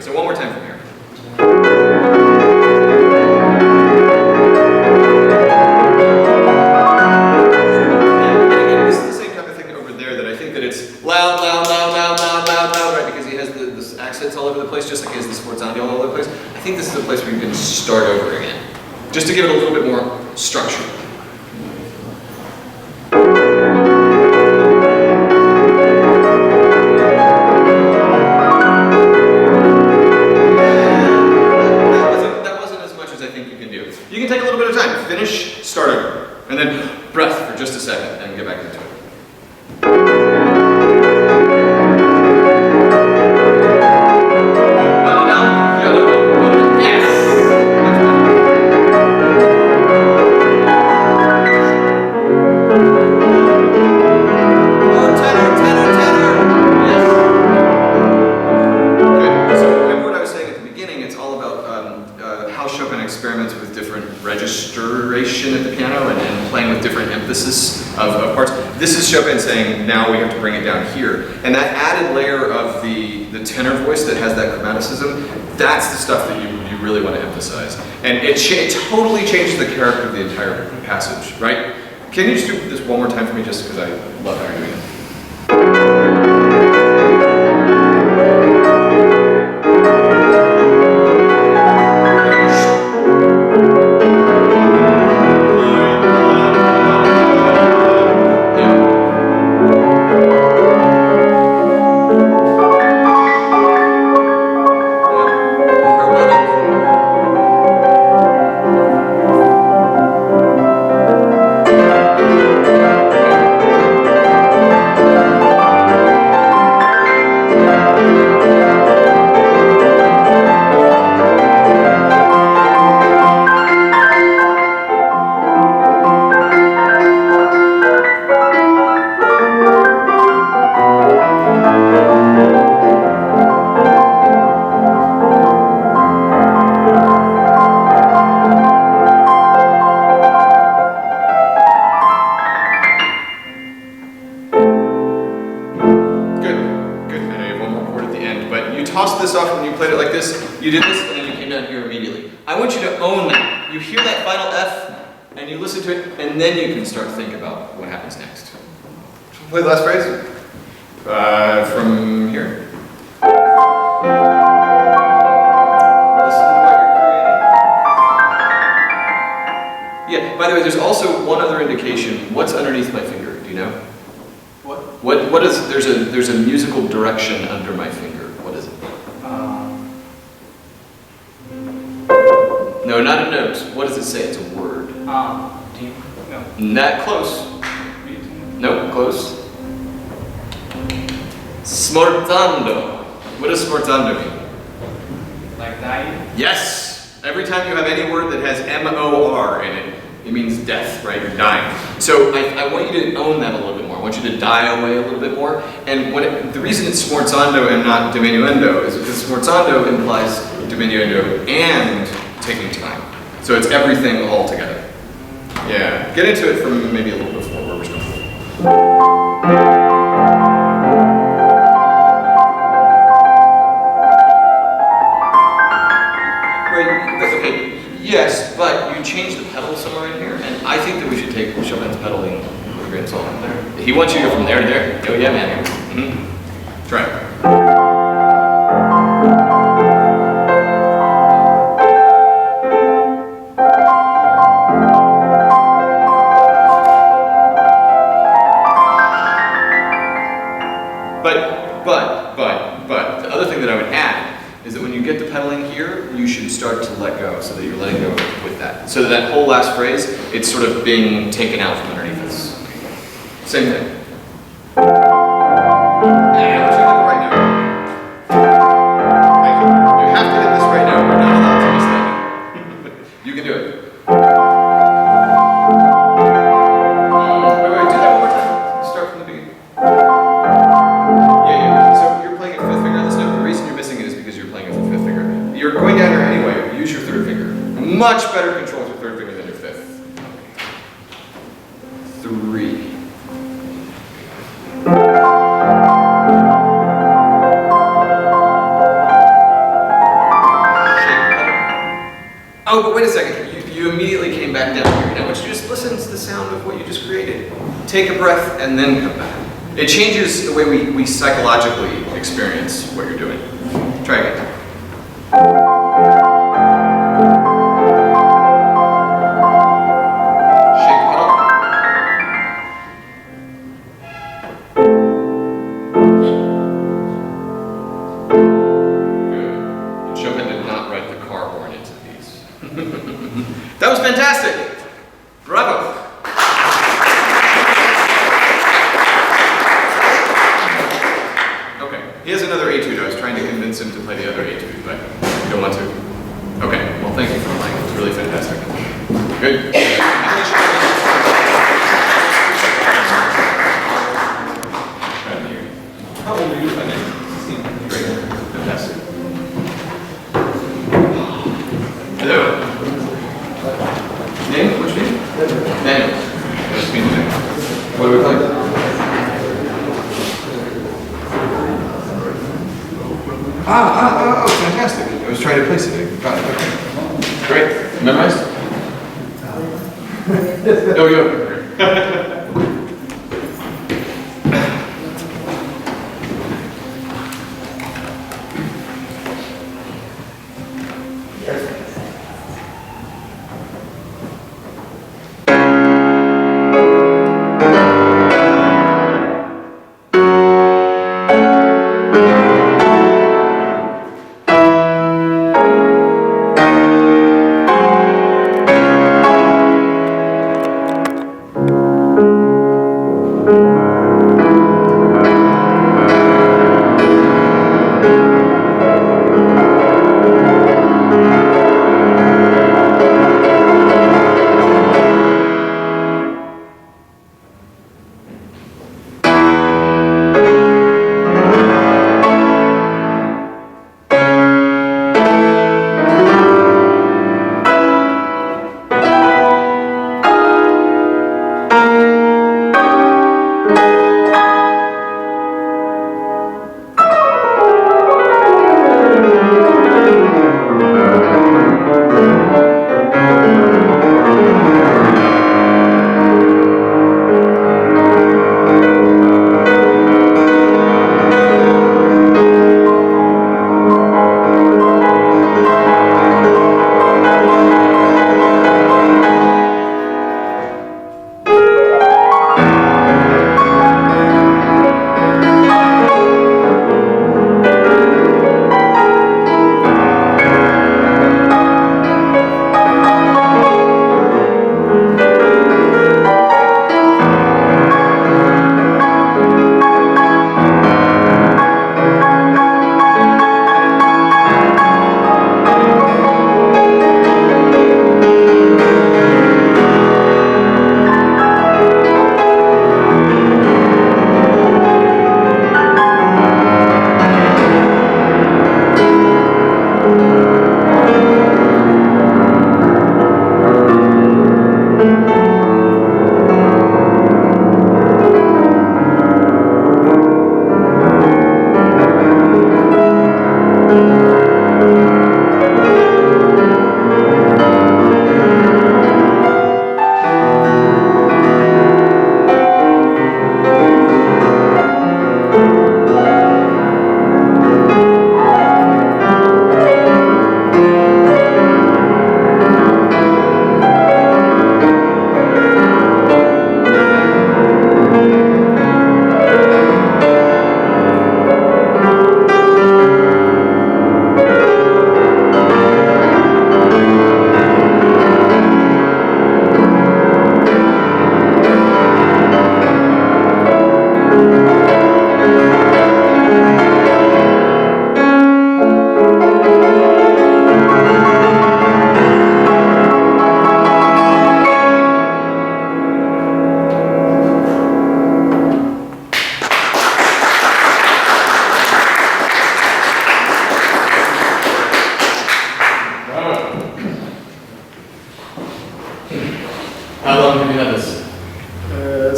So one more time from here. And again, this is the same type of thing over there that I think that it's loud, loud, loud, loud, loud, loud, loud, right? Because he has the accents all over the place, just like he has the sforzando all over the place. I think this is a place where you can start over again, just to give it a little bit more structure. Start over, and then breath for just a second, and get back into it. Yes! Tenor, tenor, tenor! Yes. Good. So remember what I was saying at the beginning, it's all about how Chopin experiments with different registration at the piano and playing with different emphasis of parts. This is Chopin saying, now we have to bring it down here. And that added layer of the tenor voice that has that chromaticism, that's the stuff that you really want to emphasize. And it totally changes the character of the entire passage, right? Can you just do this one more time for me, just because I love how you're doing it? You did this, and then you came down here immediately. I want you to own that. You hear that final F, and you listen to it, and then you can start thinking about what happens next. Play the last phrase. From here. Listen to what you're creating. Yeah, by the way, there's also one other indication. What's underneath my finger? Do you know? What is, there's a musical direction under my finger. What is it? No, not a note. What does it say? It's a word. D. No. Not close. No, close. Smorzando. What does smorzando mean? Like dying? Yes. Every time you have any word that has M-O-R in it, it means death, right? You're dying. So I want you to own that a little bit more. I want you to die away a little bit more. And the reason it's smorzando and not diminuendo is because smorzando implies diminuendo and taking time. So it's everything all together. Yeah. Get into it from maybe a little before where we're going. Okay, yes, but you changed the pedal somewhere in here, and I think that we should take Chopin's pedaling with a grain of salt in there. He wants you to go from there to there. Oh yeah, man. Mm-hmm. Try it. But the other thing that I would add is that when you get the pedaling here, you should start to let go so that you're letting go with that. So that whole last phrase, it's sort of being taken out from underneath us. Same thing. And I want you to hit the right note. Thank you. You have to hit this right note. You're not allowed to miss that note. You can do it. Wait, do that one more time. Start from the beginning. Yeah. So you're playing a fifth finger on this note. The reason you're missing it is because you're playing it with the fifth finger. You're going down here anyway. Use your third finger. Much better control with your third finger than your fifth. 3. Oh, but wait a second. You immediately came back down here. Now, I want you to just listen to the sound of what you just created. Take a breath and then come back. It changes the way we psychologically experience what you're doing. Try again. Shake the pedal. Good. Chopin did not write the car horn into the piece. That was fantastic. Bravo. Okay, he has another etude. I was trying to convince him to play the other etude, but you don't want to. Okay, well, thank you for playing. It was really fantastic. Good. How old are you, if I may? Great. Fantastic. Hello. Name? What's your name? Daniel. Nice to meet you. What do we play? Oh, fantastic. I was trying to place it. Got it. Okay. Great. Memorized? Oh, you have.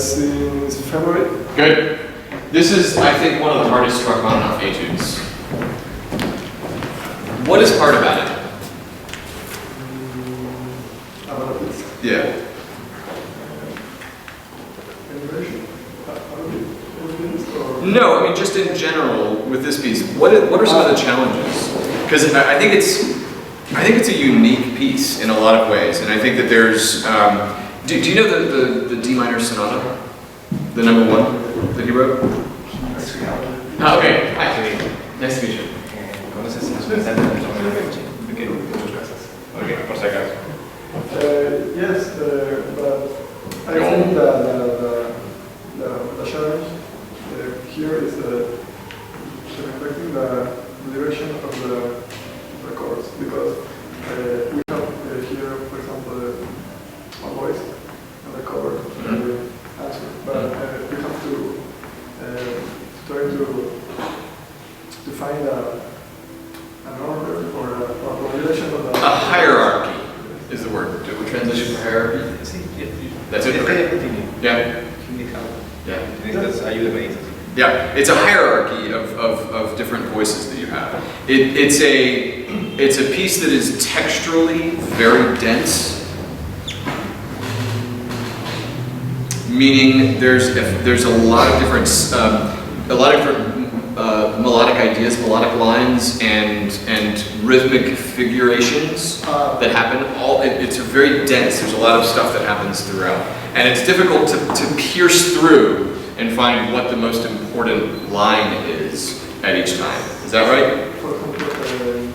since February. Good. This is, I think, one of the hardest Rachmaninoff etudes. What is hard about it? About this Yeah. inversion. Or No, I mean just in general with this piece. What are some of the challenges? Because I think it's a unique piece in a lot of ways, and I think that there's. Do you know the D minor sonata, the number 1 that he wrote? Ah, okay. Hi, nice to meet you. ¿Conoces las universidades de Música? Pequeño, en sus casas. Ok, por si acaso. yes, but I think that the challenge here is reflecting the direction of the chords, because we have here, for example, a voice and a chord and the answer, but we have to try to find an order or a formulation of the A hierarchy is the word. Do we transition for hierarchy? Sí, That's it? Okay. Yeah. Yeah. Necesitas ayuda meditativa. Yeah, it's a hierarchy of different voices that you have. It's a piece that is texturally very dense, meaning there's a lot of different melodic ideas, melodic lines, and rhythmic figurations that happen. It's very dense. There's a lot of stuff that happens throughout, and it's difficult to pierce through and find what the most important line is at each time. Is that right? for example,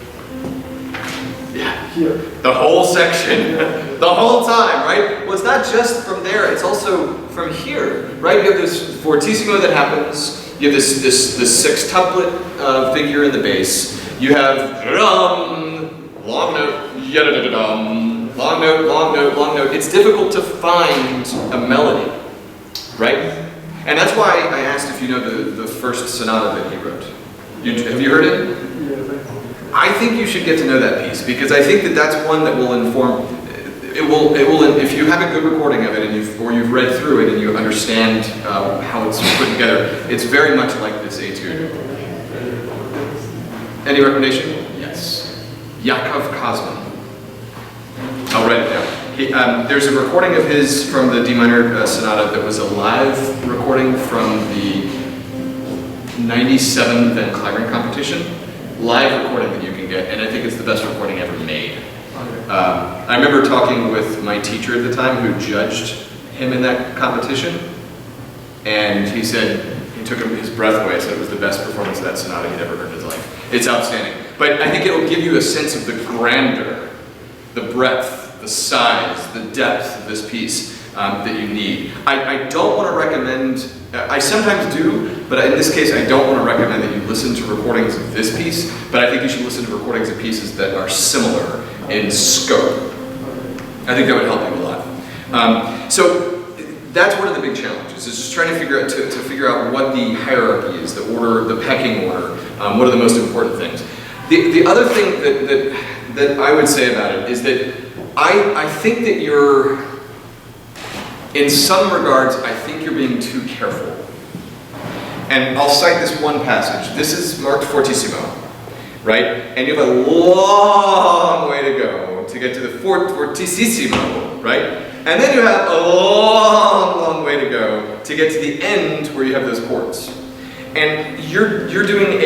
Yeah. here. The whole section, the whole time, right? Well, it's not just from there, it's also from here, right? You have this fortissimo that happens, you have this sextuplet figure in the bass, you have long note, yada-da-da-dum, long note, long note, long note. It's difficult to find a melody, right? And that's why I asked if you know the first sonata that he wrote. Have you heard it? Yes, I think you should get to know that piece, because I think that that's one that will inform. It will. If you have a good recording of it, and you've read through it and you understand how it's put together, it's very much like this etude. Any recommendation? Yes. Yakov Kosman. I'll write it down. There's a recording of his from the D minor sonata that was a live recording from the 97 Van Cliburn competition. Live recording that you can get, and I think it's the best recording ever made. I remember talking with my teacher at the time who judged him in that competition, and he said, he took his breath away, said it was the best performance of that sonata he'd ever heard in his life. It's outstanding. But I think it'll give you a sense of the grandeur, the breadth, the size, the depth of this piece that you need. I don't want to recommend, I sometimes do, but in this case I don't want to recommend that you listen to recordings of this piece, but I think you should listen to recordings of pieces that are similar in scope. I think that would help you a lot. So that's one of the big challenges, is just trying to figure out what the hierarchy is, the order, the pecking order, what are the most important things. The other thing that I would say about it is that I think that you're, in some regards, I think you're being too careful. And I'll cite this one passage. This is marked fortissimo, right? And you have a long way to go to get to the fortissimo, right? And then you have a long, long way to go to get to the end where you have those chords. And you're doing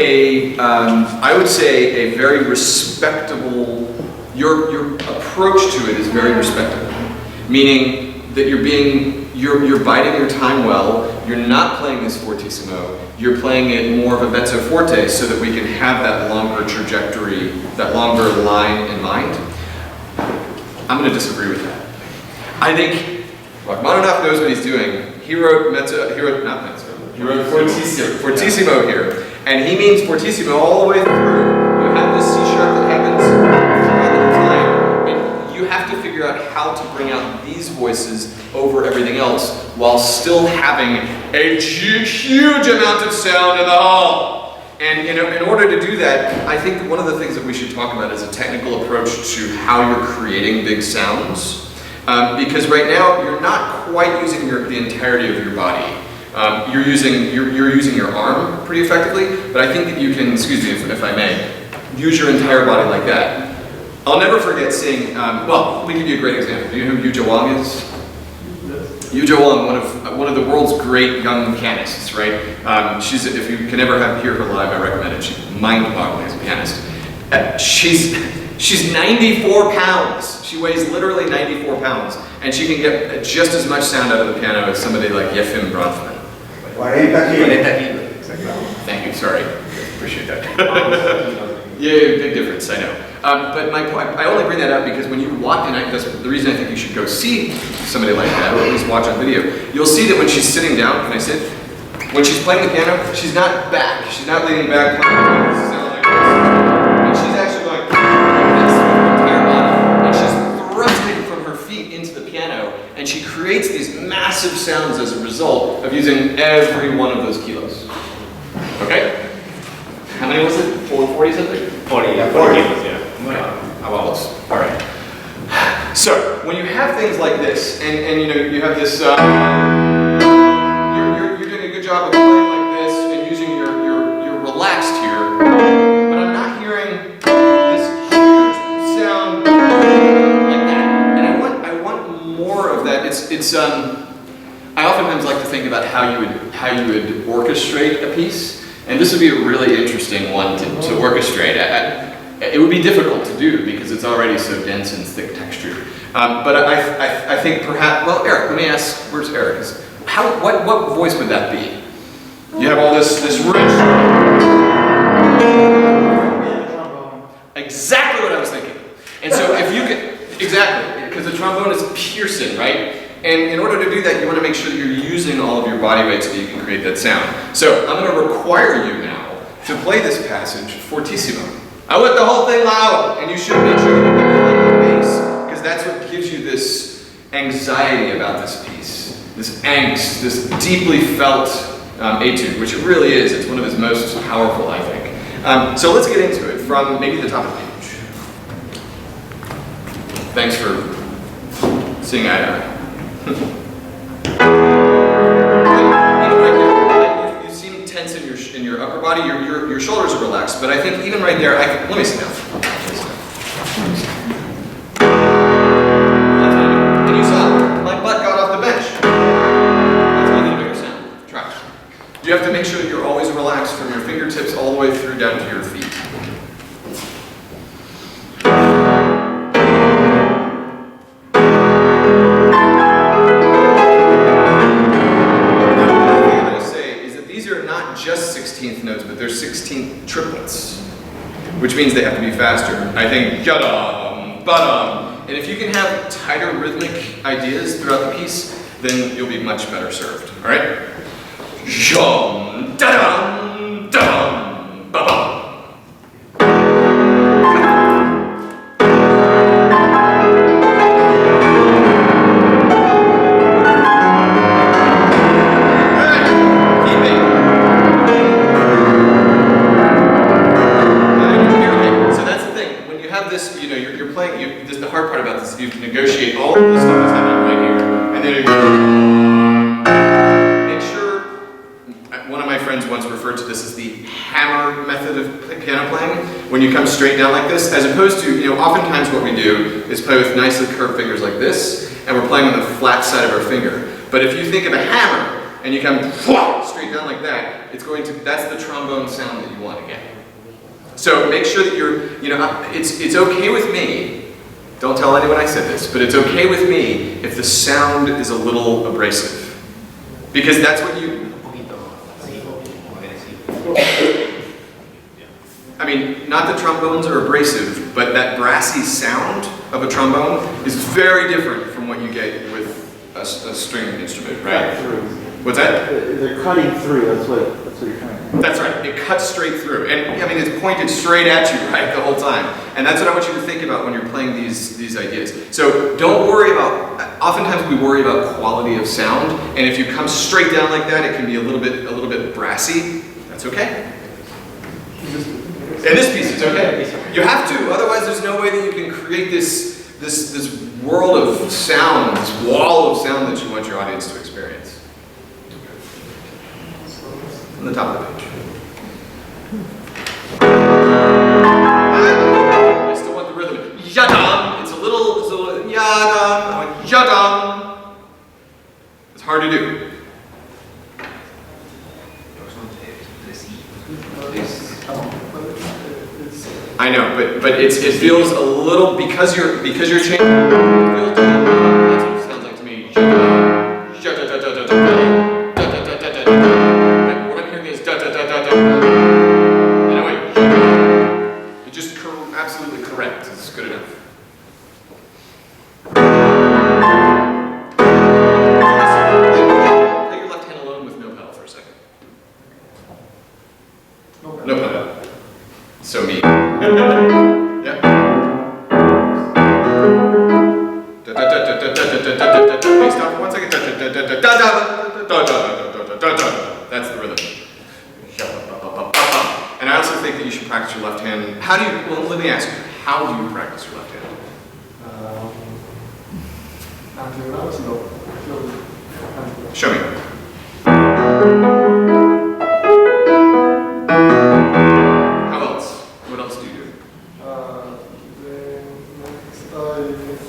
I would say, a very respectable, your approach to it is very respectable. Meaning that you're biding your time well, you're not playing this fortissimo, you're playing it more of a mezzo forte so that we can have that longer trajectory, that longer line in mind. I'm going to disagree with that. I think Rachmaninoff knows what he's doing. He wrote fortissimo here, and he means fortissimo all the way through. You have this C sharp that happens throughout the time, and you have to figure out how to bring out these voices over everything else while still having a huge amount of sound in the hall. And in order to do that, I think that one of the things that we should talk about is a technical approach to how you're creating big sounds. Because right now, you're not quite using the entirety of your body. You're using your arm pretty effectively, but I think that you can, excuse me if I may, use your entire body like that. I'll never forget seeing, well, let me give you a great example. Do you know who Yu Zhawang is? Yu Zhawang, one of the world's great young pianists, right? She's, if you can ever hear her live, I recommend it. She's mind-boggling as a pianist. She's 94 pounds. She weighs literally 94 pounds, and she can get just as much sound out of the piano as somebody like Yefim Bronfman. 40 kilos. Thank you, sorry. Appreciate that. Yeah, big difference, I know. But my point, I only bring that up because when you watch, and that's the reason I think you should go see somebody like that, or at least watch on video, you'll see that when she's sitting down, can I sit? When she's playing the piano, she's not back. She's not leaning back, playing the sound like this. And she's actually going like this with her entire body. And she's thrusting from her feet into the piano, and she creates these massive sounds as a result of using every one of those kilos. Okay? How many was it? 40 something? 40, yeah, 40 kilos, yeah. How else? All right. So when you have things like this, and you know you have this, you're doing a good job of playing like this and using you're relaxed here, but I'm not hearing this huge sound like that. And I want more of that. I oftentimes like to think about how you would orchestrate a piece. And this would be a really interesting one to orchestrate. It would be difficult to do because it's already so dense and thick textured. But I think perhaps, well, Eric, let me ask, where's Eric? What voice would that be? You have all this rich... Exactly what I was thinking. And so if you could, exactly, because the trombone is piercing, right? And in order to do that, you want to make sure that you're using all of your body weight so that you can create that sound. So I'm going to require you now to play this passage fortissimo. I want the whole thing loud, and you should make sure that you get the bass, because that's what gives you this anxiety about this piece, this angst, this deeply felt etude, which it really is. It's one of his most powerful, I think. So let's get into it from maybe the top of the page. Thanks for seeing eye to eye. You seem tense in your upper body. Your shoulders are relaxed, but I think even right there, let me sit down. And you saw my butt got off the bench. That's making a bigger sound. Try. You have to make sure that you're always relaxed from your fingertips all the way through down to your feet. Just 16th notes, but they're 16th triplets, which means they have to be faster. I think yadam, badam, and if you can have tighter rhythmic ideas throughout the piece, then you'll be much better served. All right? Yum, dadam, dadam, babam. The hard part about this is you can negotiate all of the stuff that's happening right here, and then make sure. One of my friends once referred to this as the hammer method of piano playing. When you come straight down like this, as opposed to, oftentimes what we do is play with nicely curved fingers like this, and we're playing on the flat side of our finger. But if you think of a hammer and you come straight down like that, that's the trombone sound that you want to get. So make sure that it's okay with me. Don't tell anyone I said this, but it's okay with me if the sound is a little abrasive. Because that's what I mean, not that trombones are abrasive, but that brassy sound of a trombone is very different from what you get with a string instrument, right? What's that? They're cutting through, that's what you're trying to do. That's right, it cuts straight through. And I mean, it's pointed straight at you, right, the whole time. And that's what I want you to think about when you're playing these ideas. So don't worry about, oftentimes we worry about quality of sound, and if you come straight down like that, it can be a little bit brassy. That's okay. In this piece, it's okay. You have to, otherwise there's no way that you can create this this world of sound, this wall of sound that you want your audience to experience. On the top of the page. I still want the rhythm. Yadam. It's a little yadam. I want yadam. It's hard to do. I know, but it feels a little because you're changing. That's what it sounds like to me. What I'm hearing is da da da da da. Anyway, you're just absolutely correct. It's good enough. Play your left hand alone with no pedal for a second. No pedal. So me. Yeah. Wait, stop for 1 second. That's the rhythm. And I also think that you should practice your left hand. How do you, well, let me ask you, how do you practice your left hand? Until now, it's no. Show me. How else? What else do you do? Then next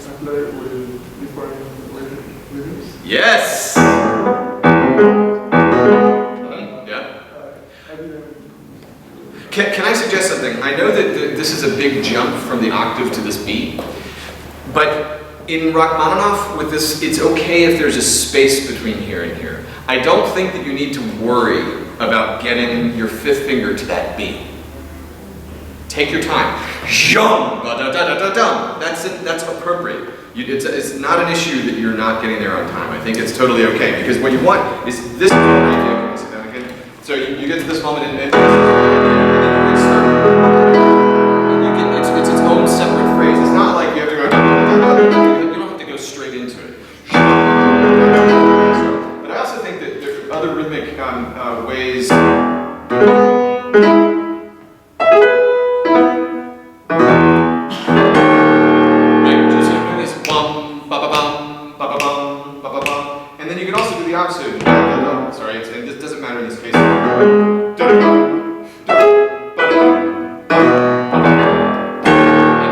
I play with different rhythms. Yes! Yeah. I didn't. Can I suggest something? I know that this is a big jump from the octave to this beat, but in Rachmaninoff, with this, it's okay if there's a space between here and here. I don't think that you need to worry about getting your fifth finger to that beat. Take your time. That's it. That's appropriate. It's not an issue that you're not getting there on time. I think it's totally okay, because what you want is this. Okay, sit down again. So you get to this moment and then you start. It's its own separate phrase. It's not like you have to go. You don't have to go straight into it. But I also think that there are other rhythmic ways. And then you can also do the opposite. Sorry, and this doesn't matter in this case. And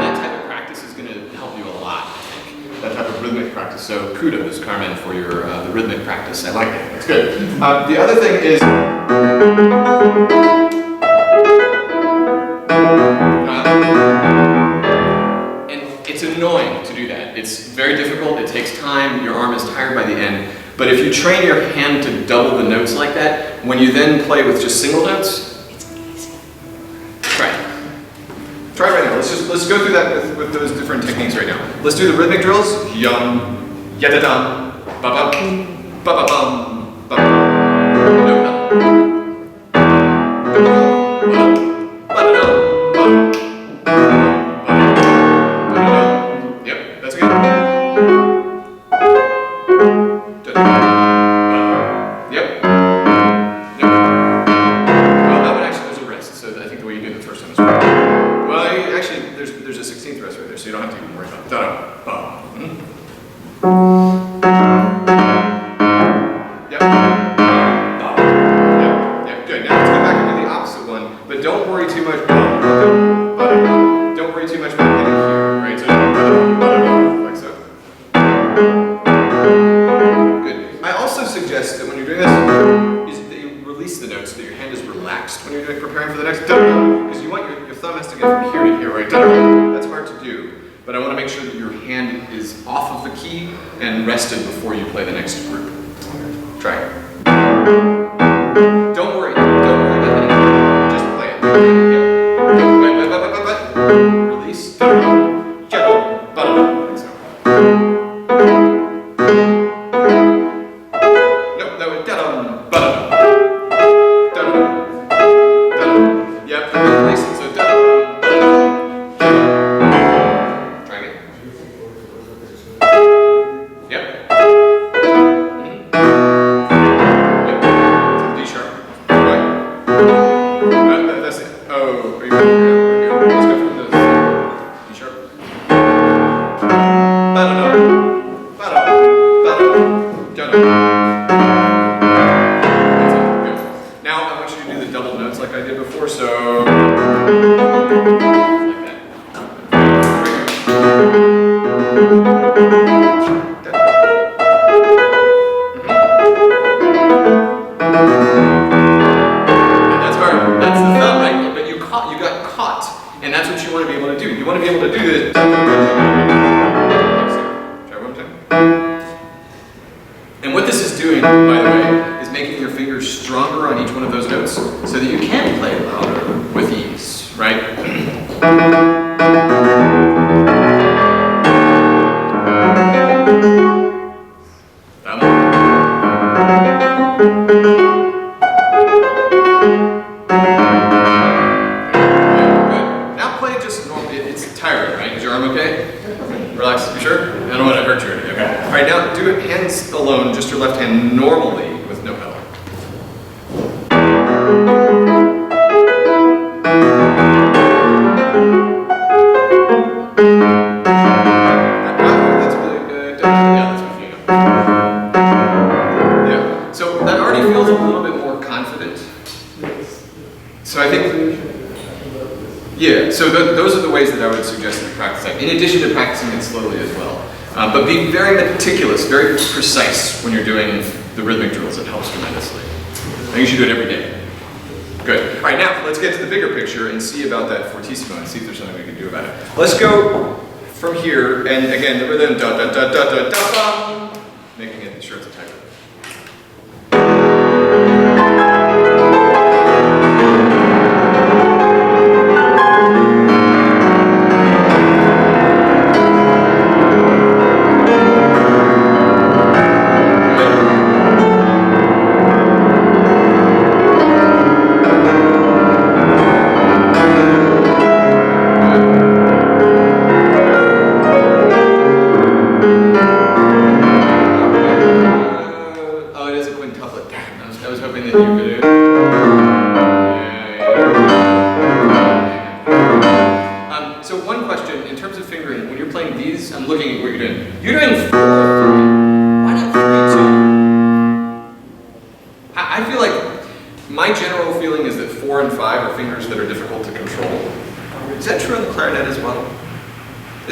that type of practice is going to help you a lot, I think. That type of rhythmic practice. So kudos, Carmen, for your the rhythmic practice. I like it. That's good. The other thing is. It's annoying to do that. It's very difficult, it takes time, your arm is tired by the end. But if you train your hand to double the notes like that, when you then play with just single notes, it's amazing. Try it. Try it right now. Let's go through that with those different techniques right now. Let's do the rhythmic drills. Yum, yada-dum, ba-bum, ba-ba-bum, ba-bum. No pedal. able to do this. Try one time. And what this is doing, by the way, is making your fingers stronger on each one of those notes so that you can play louder with ease, right? Relax, you sure? I don't want to hurt you or anything, okay? All right, now do it hands alone, just your left hand normally with no pedal. That's really good. Yeah, that's what you know. Yeah, so that already feels a little bit more confident. So I think, yeah, so those are the ways that I would suggest that you practice that, in addition to practicing it slowly as well. But be very meticulous, very precise when you're doing the rhythmic drills. It helps tremendously. I think you should do it every day. Good. All right, now let's get to the bigger picture and see about that fortissimo and see if there's something we can do about it. Let's go from here, and again, the rhythm, da da da da da da da, making it sure it's a tight rhythm.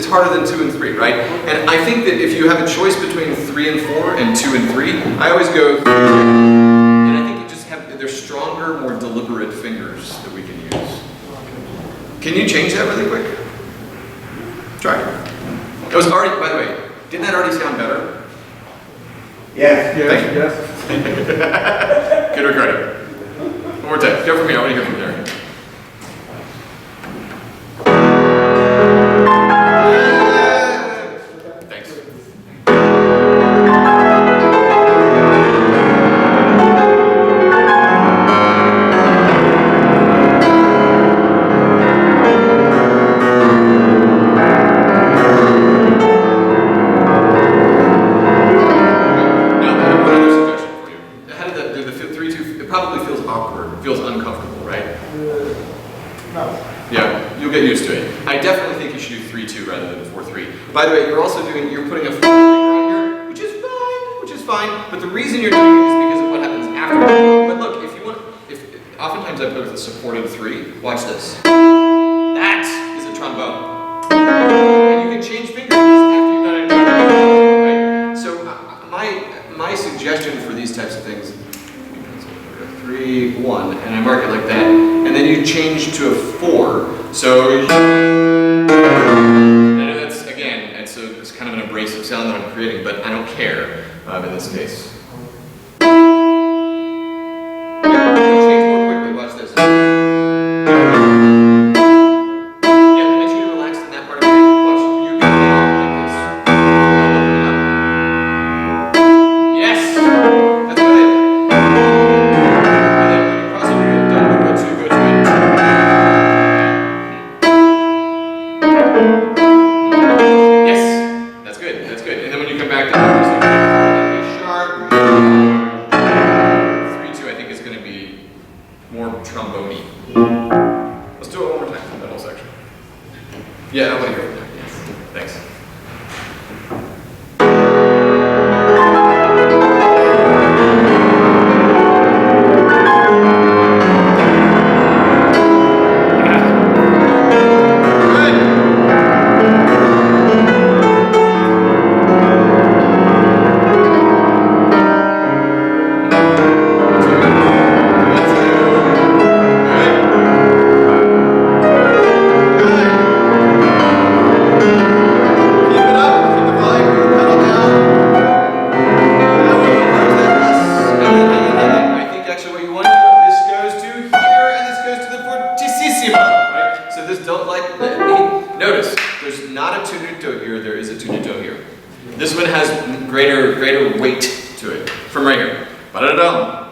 Harder than 2 and 3, right? And I think that if you have a choice between 3 and 4 and 2 and 3, I always go 3. And I think you just have, they're stronger, more deliberate fingers that we can use. Can you change that really quick? Try it. It was already, by the way, didn't that already sound better? Yes, Thank you. yes. Good recording. One more time. Go from here. I want to hear from there. By the way, you're also doing, you're putting a 4 finger on here, which is fine, but the reason you're doing it is because of what happens after. But look, if you want, oftentimes I put a supported 3, watch this. That is a trombone. And you can change fingers after you've done it, right? So my suggestion for these types of things, 3, 1, and I mark it like that, and then you change to a 4. So, it's kind of an abrasive sound that I'm creating, but I don't care in this case. Change more quickly, watch this. Yeah, make sure you're relaxed in that part of the hand. Watch, you can like this. Yes! That's good. And then when you cross over, don't go to it. Yes! That's good, that's good. And then when you come back to this, sharp. 3-2 I think is going to be more trombone-y. Let's do it one more time, that whole section. Yeah, I want to hear it. Yes. Thanks. one has greater weight to it. From right here. Ba-da-da-dum.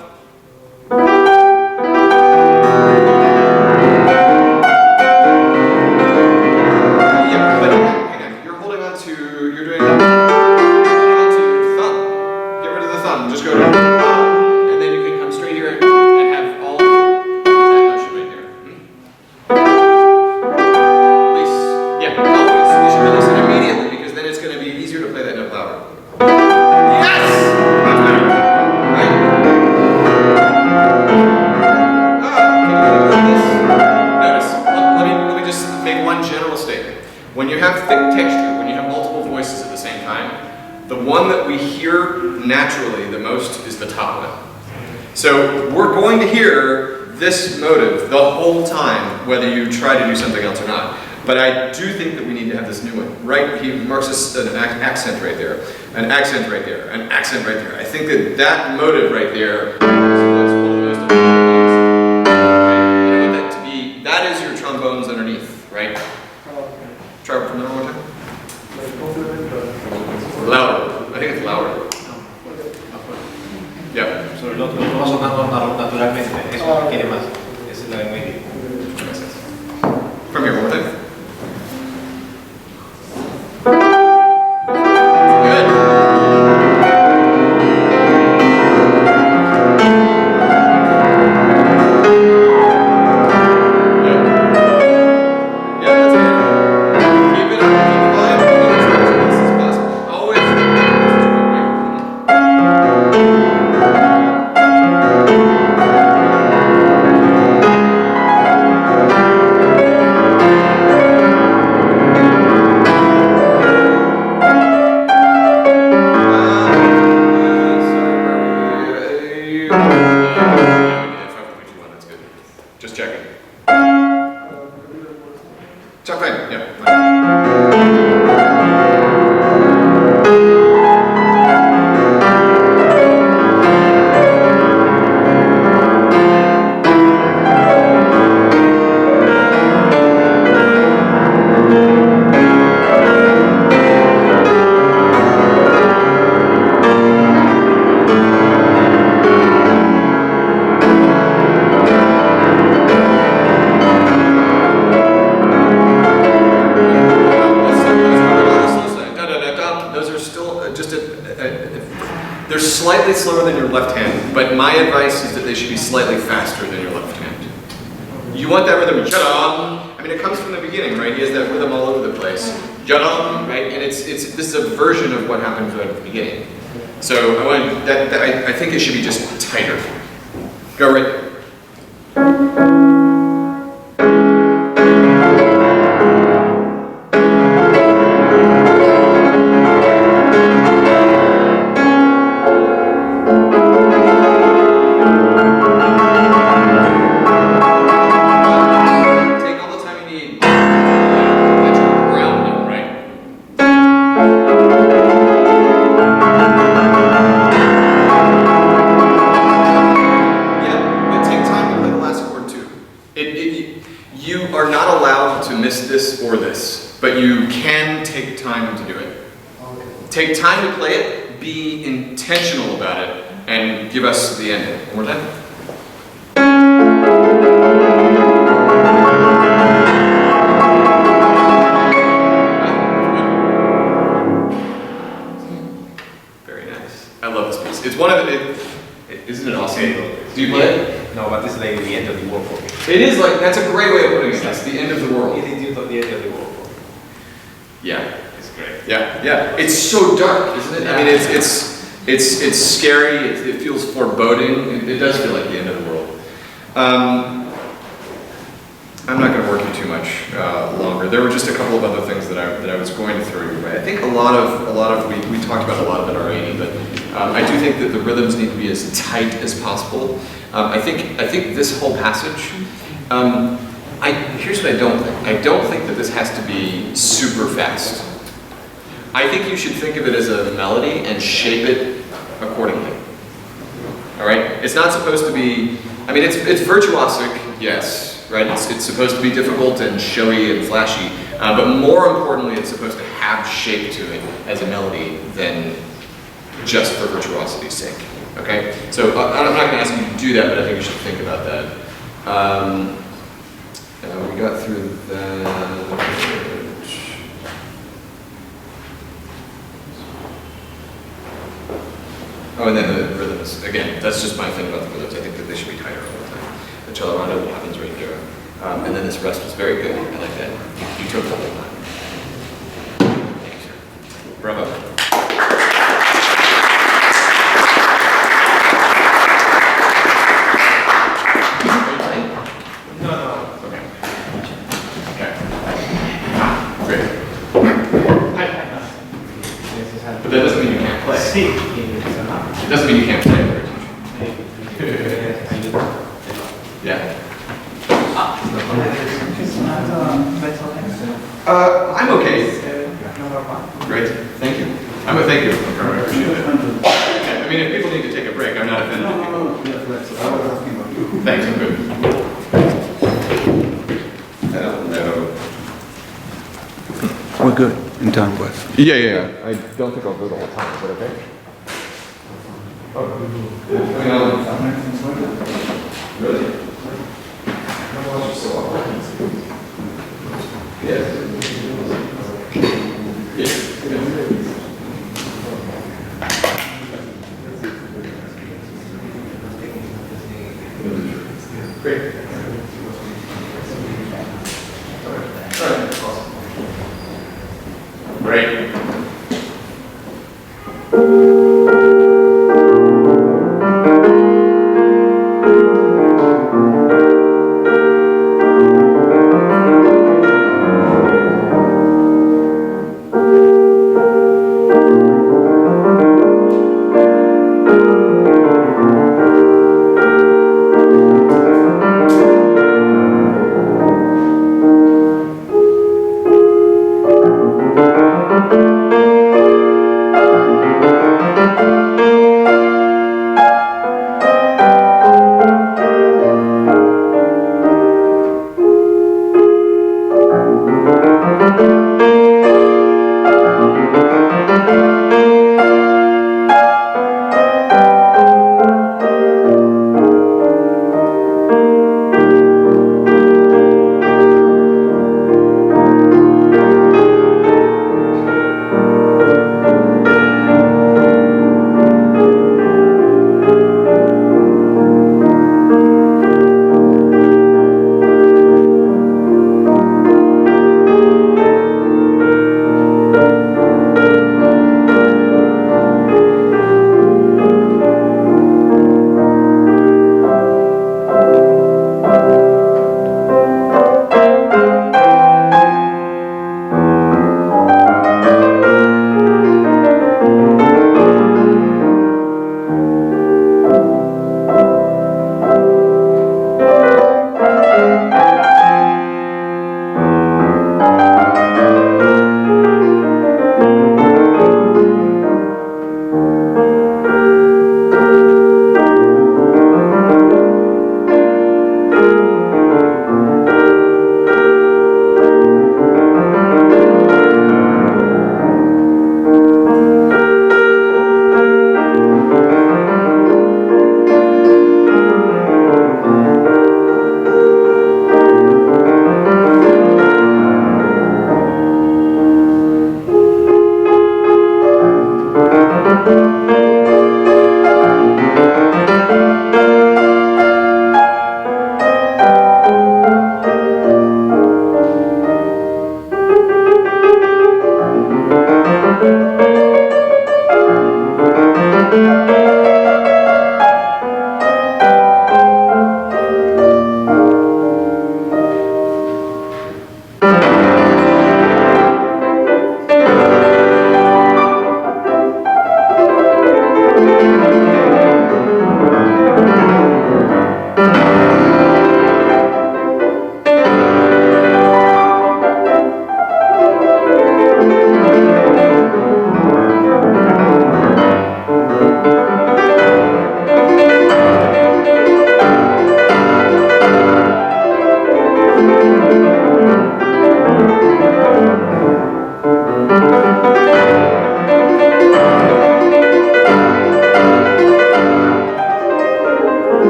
Yeah, but hang on. You're holding on to, you're holding on to your thumb. Get rid of the thumb. Just go to and then you can come straight here and have all that motion right there. Release. Yeah, always. You should release it immediately because then it's going to be easier to play that note louder. Yes! Much better. Right? Can you look at this? Notice. Let me just make one general statement. When you have thick texture, when you have multiple voices at the same time, the one that we hear naturally the most is the top one. So we're going to hear this motive the whole time, whether you try to do something else or not. But I do think that we need to have this new one. Right? He marks an accent right there, an accent right there, an accent right there. I think that motive right there is what's one of the most important things. Right? You want that to be, that is your trombones underneath, right? Try it from there one more time. Louder. I think it's louder. Yeah. Sobre el otro va sonando naturalmente, eso es lo que quiere más. Esa es la de medio. Gracias. From here, one more time. Good. Yeah, that's good. Keep it up, keep the volume, keep it as fast as possible. Always. Just checking. Check fine, yeah. Those are still they're slightly slower than your left hand, but my advice is that they should be slightly faster than your left hand. You want that rhythm, ja-dum. I mean, it comes from the beginning, right? He has that rhythm all over the place, ja-dum, right? And this is a version of what happens right at the beginning. So I think it should be just tighter. Go right there. You are not allowed to miss this or this, but you can take time to do it. Take time to play it, be intentional about it, and give us the ending. One more time. Very nice. I love this piece. It's one of the, isn't it awesome? Do you play it? No, but this is like the end of the world for me. It is like, that's a great way of putting it. That's the end of the world. It is the end of the world for me. Yeah. It's great. Yeah, yeah. It's so dark, isn't it? I mean, it's scary. It feels foreboding. It does feel like the end of the world. I'm not going to work you too much longer. There were just a couple of other things that I was going to throw your way. I think a lot of we talked about a lot of it already, but I do think that the rhythms need to be as tight as possible. I think this whole passage. Here's what I don't think. I don't think that this has to be super fast. I think you should think of it as a melody and shape it accordingly. All right? It's not supposed to be. I mean, it's virtuosic, yes, right? It's supposed to be difficult and showy and flashy, But more importantly, it's supposed to have shape to it as a melody than just for virtuosity's sake. Okay? So I'm not going to ask you to do that, but I think you should think about that. We got through that. Oh, and then the rhythms. Again, that's just my thing about the rhythms. I think that they should be tighter all the time. The cello rondo happens right there. And then this rest was very good. I like that. You took the whole time. Thank you, sir. Bravo. No. Okay. Okay. Great. But that doesn't mean you can't play. It doesn't mean you can't play. Yeah. I'm okay. Great. Thank you. Thank you. I appreciate it. I mean, if people need to take a break, I'm not offended. Thanks. I'm good. No. We're good in time, Wes. Yeah. I don't think I'll go the whole time. Is that okay? Really? Yes. Great. All right. Awesome. Great.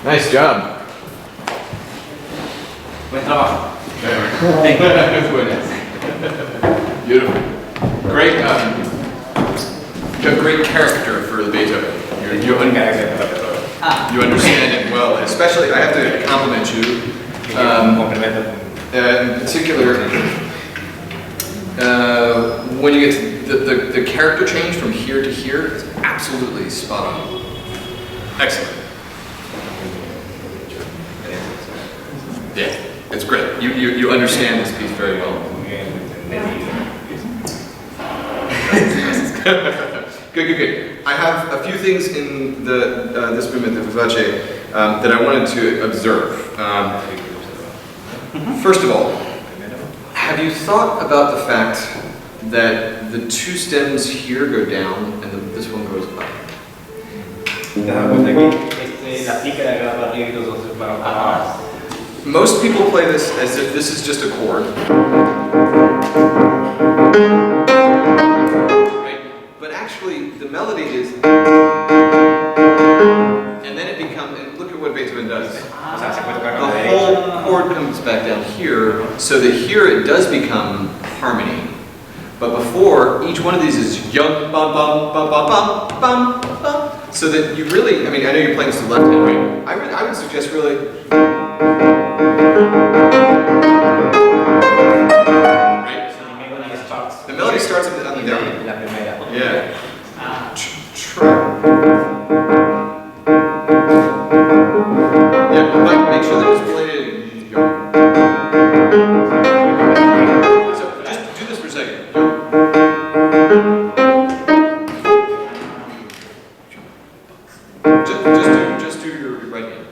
Nice job. Buen trabajo. That's very nice. Beautiful. Great. You have great character for the Beethoven. You understand it well. Especially, I have to compliment you. In particular, when you get to the character change from here to here is absolutely spot on. Excellent. Yeah, it's great. You understand this piece very well. Good. I have a few things in this movement, the vivace, that I wanted to observe. First of all, have you thought about the fact that the two stems here go down and this one goes up? Most people play this as if this is just a chord. Right? But actually, the melody is... And then it becomes... And look at what Beethoven does. The whole chord comes back down here, so that here it does become harmony. But before, each one of these is yum, bum, bum, bum, bum, bum, bum, bum. So that you really... I mean, I know you're playing this to the left hand, right? I would suggest really... The melody starts on the down. Yeah. Try. Yeah, but make sure that it's related. So just do this for a second. Just do your right hand.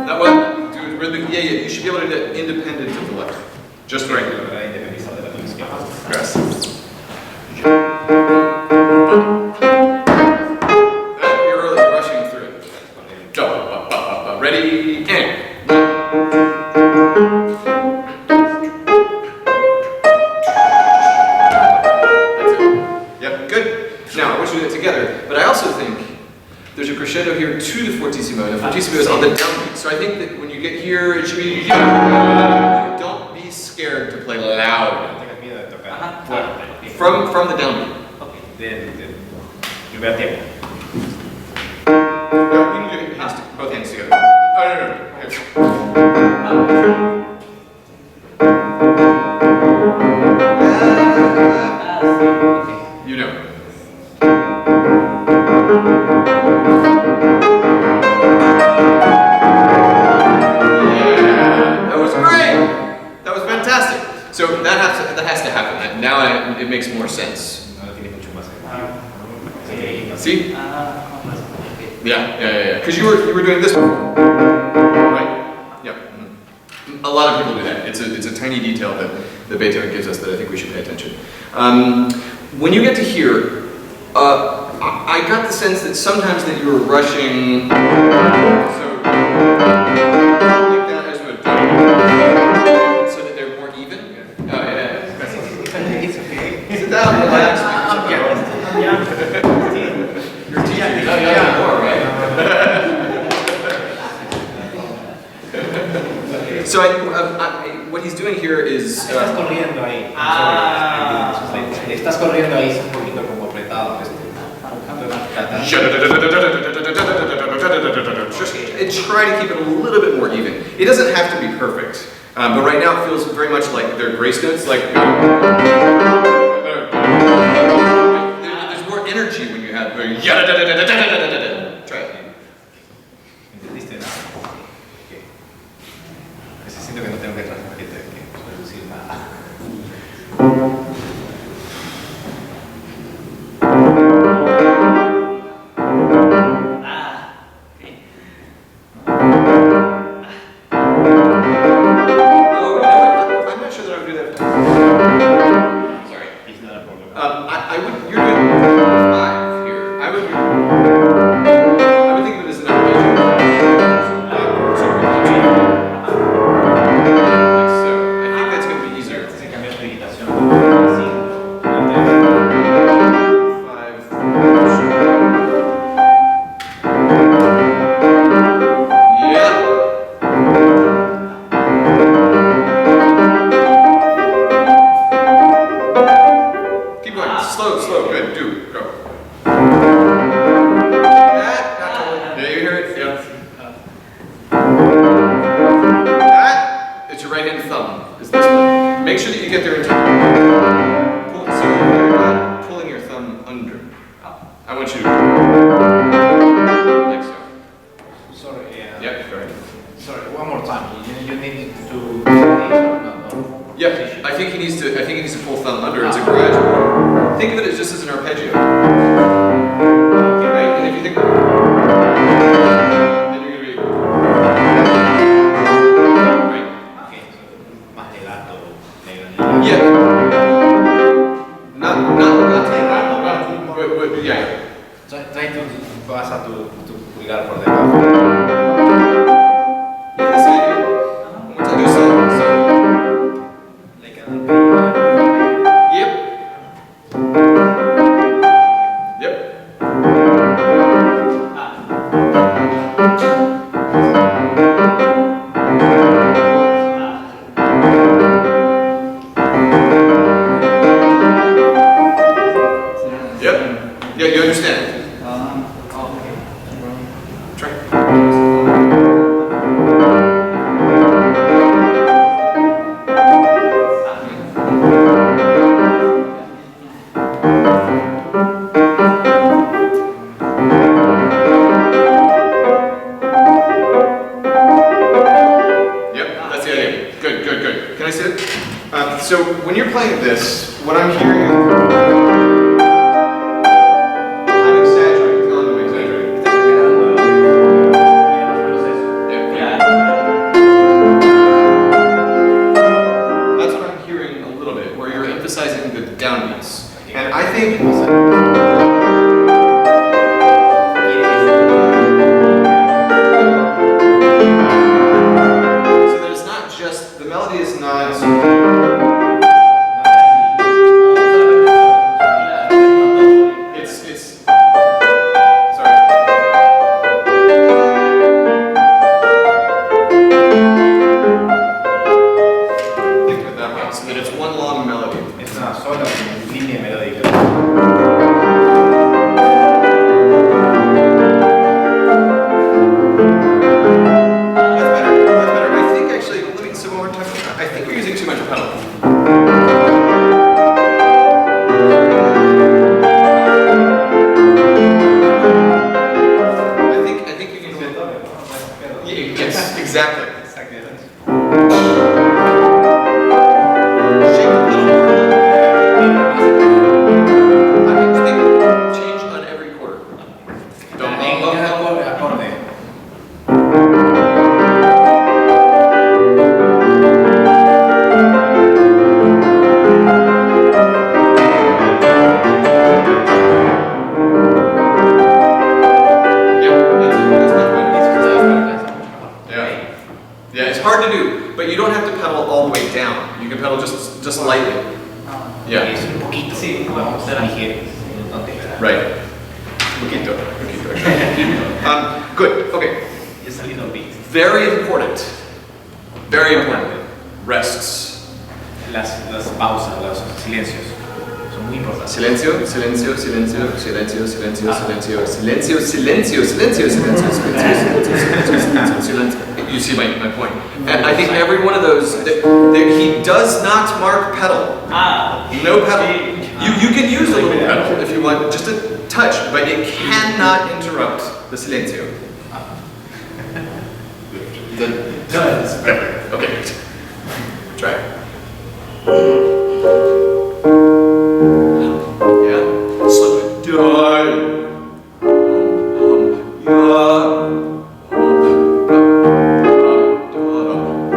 That one. Do it rhythmic. Yeah. You should be able to do that independent of the left. Just right. Yes. You're really rushing through it. Go. Ready, and. That's it. Yep, good. Now, I want you to do it together, but I also think there's a crescendo here to the fortissimo, and the fortissimo is on the downbeat. So I think that when you get here, it should be. Don't be scared to play loud. From the downbeat. Del primer tiempo. No, you can do both hands together. Oh, no. You know. Yeah, that was great. That was fantastic. So that has to happen. Now it makes more sense. See? Yeah. Because you were doing this before, right? Yeah. A lot of people do that. It's a tiny detail that Beethoven gives us that I think we should pay attention. When you get to here, I got the sense that sometimes that you were rushing, so like that as a so that they're more even. Sit down, relax. Your teacher, you know more, right? So what he's doing here is. Estás corriendo ahí. Estás corriendo ahí, es un poquito como apretado. Just try to keep it a little bit more even. It doesn't have to be perfect, but right now it feels very much like they're grace notes. Like there's more energy when you have. Try it. ¿Entendiste? Siento que no tengo que transmitirte, que no puedo decir nada. Sí, vamos a ser ligeritos. No te Right. Poquito. Good. Okay. Just a little bit. Very important. Very important. Rests. Las pausas, los silencios son muy importantes. Silencio. You see my point. And I think every one of those, he does not mark pedal. No pedal. You can use a little pedal if you want, just a touch, but it cannot interrupt the silencio. Okay. Try it. Yeah. Slow it.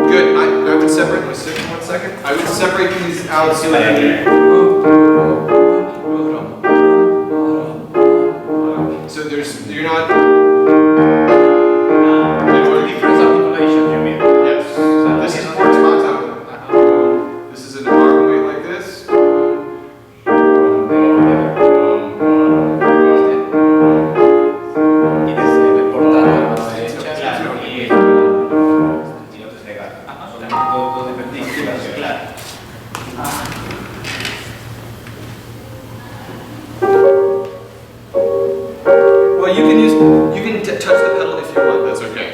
Good. I would separate. One second. I would separate these out so that you're not. Different articulation, you mean? Yes. This is more tata. This is an arm weight like this. Well, you can touch the pedal if you want. That's okay.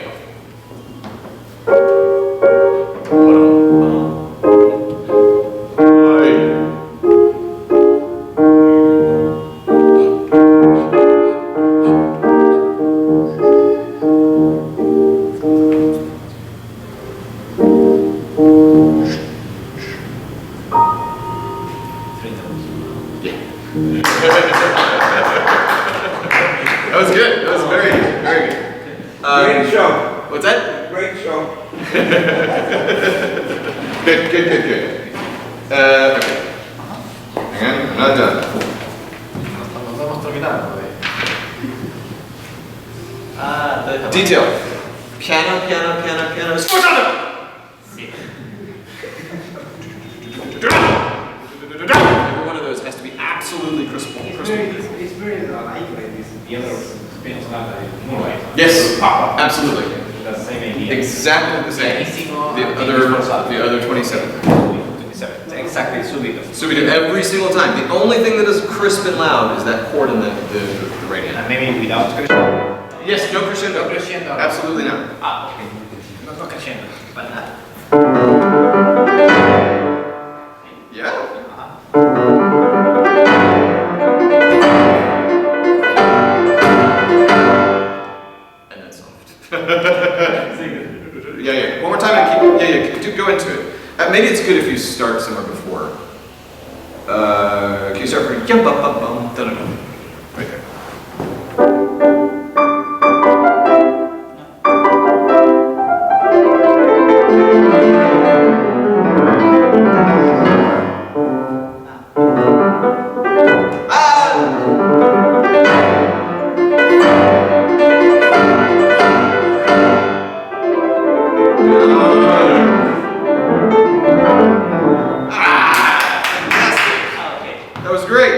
That was good. That was very good. Very good. Great show. What's that? Great show. Good. Okay. Hang on, I'm not done. No estamos terminando. Detail. Piano. Sforzato! Every one of those has to be absolutely crisp. It's very like this. The other spins muy right. Yes, absolutely. The same idea. Exactly the same. The other 27. 27. Exactly, subito. Subito every single time. The only thing that is crisp and loud is that chord in the right hand. And maybe without crescendo. Yes, no crescendo. No crescendo. Absolutely not. Okay. No crescendo. Para nada. Yeah. And then soft. Yeah. One more time and keep. Go into it. Maybe it's good if you start somewhere before. Can you start from yum bum bum bum da da da. Right there. That was great.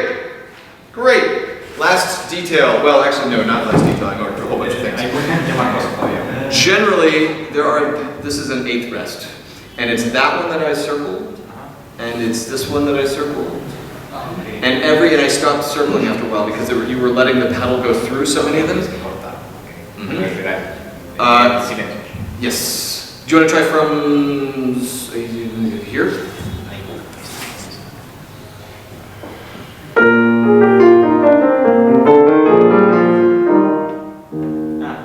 Last detail. Well, actually, no, not last detail. I'm going through a whole bunch of things. Generally, this is an eighth rest. And it's that one that I circled. And it's this one that I circled. And I stopped circling after a while because you were letting the pedal go through so many of them. Yes. Do you want to try from here?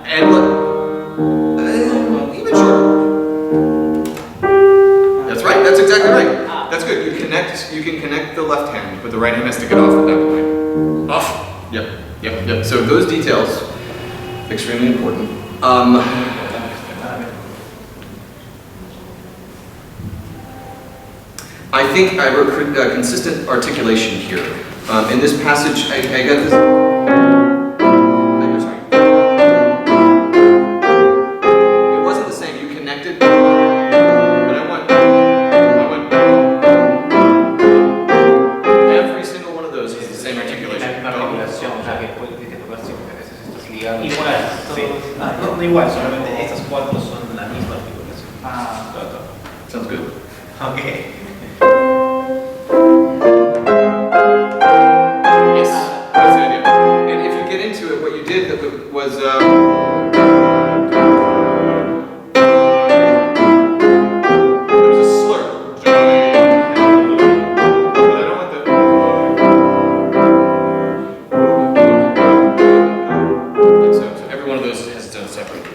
And even shorter. That's right. That's exactly right. That's good. You can connect the left hand, but the right hand has to get off at that point. Off. Yep. So those details, extremely important. I think I wrote consistent articulation here. In this passage, I got this. I'm sorry. It wasn't the same. You connected, but I want every single one digamos. Igual, Sí. todos. No igual, solamente estas cuatro son la misma articulación. Todo. Sounds good. Okay. Yes, that's the idea. And if you get into it, what you did was there was a slur. But I don't want the. Like so. So every one of those has its own separate. It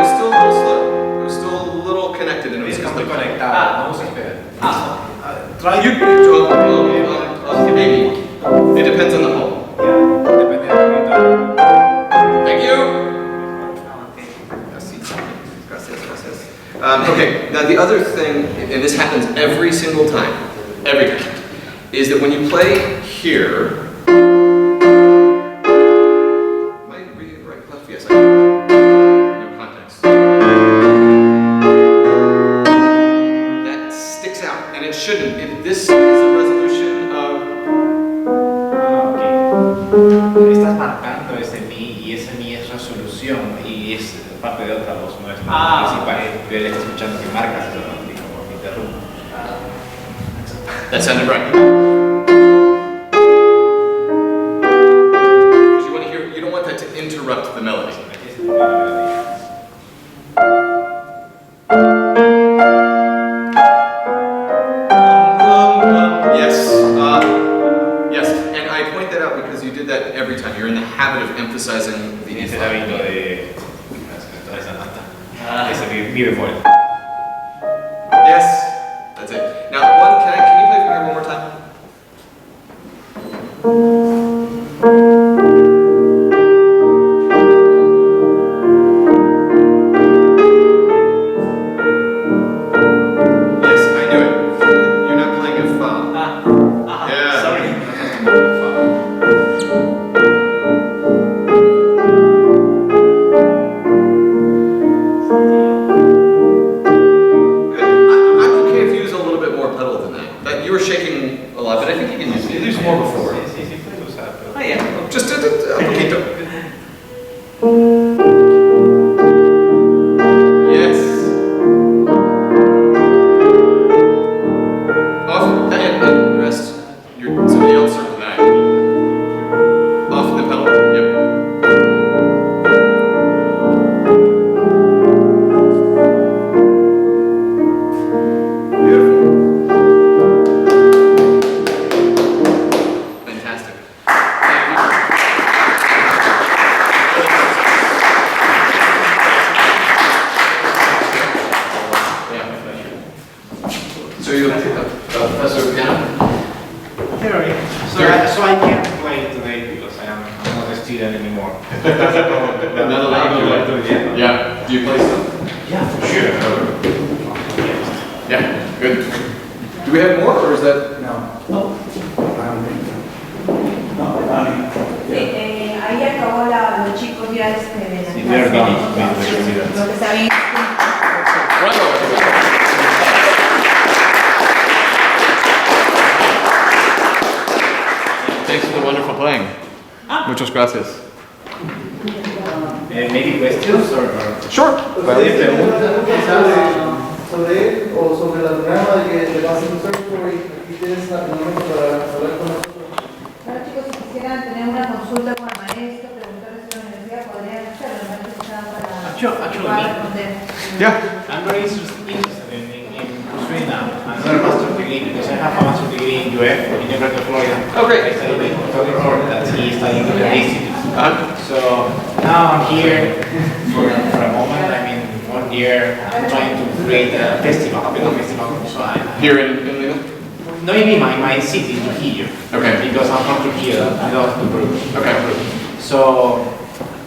was still a little slow. It was still a little connected, and it was Es just muy like. conectado, vamos a esperar. Try you. Maybe. It depends on the hole. Depende del Thank you. Gracias, gracias. Okay, now the other thing, and this happens every single time, is that when you play here, might it be the right clef? Yes, I no context. That sticks out, and it shouldn't. This is a resolution of. Estás marcando ese mi y ese mi es resolución y es parte de otra voz, no es principal. Yo le estoy escuchando que marcas, pero no digo, me interrumpo. That sounded right. Because you want to hear, you don't want that to interrupt the melody. Yes, and I point that out because you did that every time. You're in the habit of emphasizing the Ese E hábito flat. de toda esa nota, ese mi bemol. Yes, that's it. Now, can you play from here one more time? Yes, I knew it. You're not playing a fa. Yeah. Sorry. Good. I'm okay if you use a little bit more pedal than that. You were shaking a lot, but I think you can use more before. Sí, puedes usar, pero. Oh yeah, just a poquito. Yes. Off and rest. Somebody else circle that. Off the pedal. Yep. Beautiful. Fantastic. Thank you. So you're a professor of piano? Theory. So I can't play today because I'm not a student anymore. Another language. Yeah. Do you play some? Yeah, for sure. Yeah. Good. Do we have more, or is that? No. I don't think so. No, I mean, Ahí acabó los chicos ya de la Sí, they're done with the clase. students. Lo que está bien. Bravo. Thanks for the wonderful playing. Muchas gracias. Maybe questions or? Sure. ¿Tienes preguntas sobre él o sobre el programa de que le vas a hacer un survey y tienes un momento para hablar con nosotros? Bueno, chicos, si quisieran tener una consulta con el maestro, preguntarle sobre la universidad, podrían hacerlo. El maestro está Actually, para me. responder. Yeah. I'm very interested in pursuing another master's degree because I have a master's degree in UF, in University of Florida. Oh, great. I studied with Dr. Orr, that he studied in the institute. Uh-huh. So now I'm here for a moment. I mean, 1 year, I'm trying to create a festival, a piano festival. So Here in Lima? no, maybe my city, Trujillo. Okay. Because I'm from Trujillo, I love to Peru. Okay. So,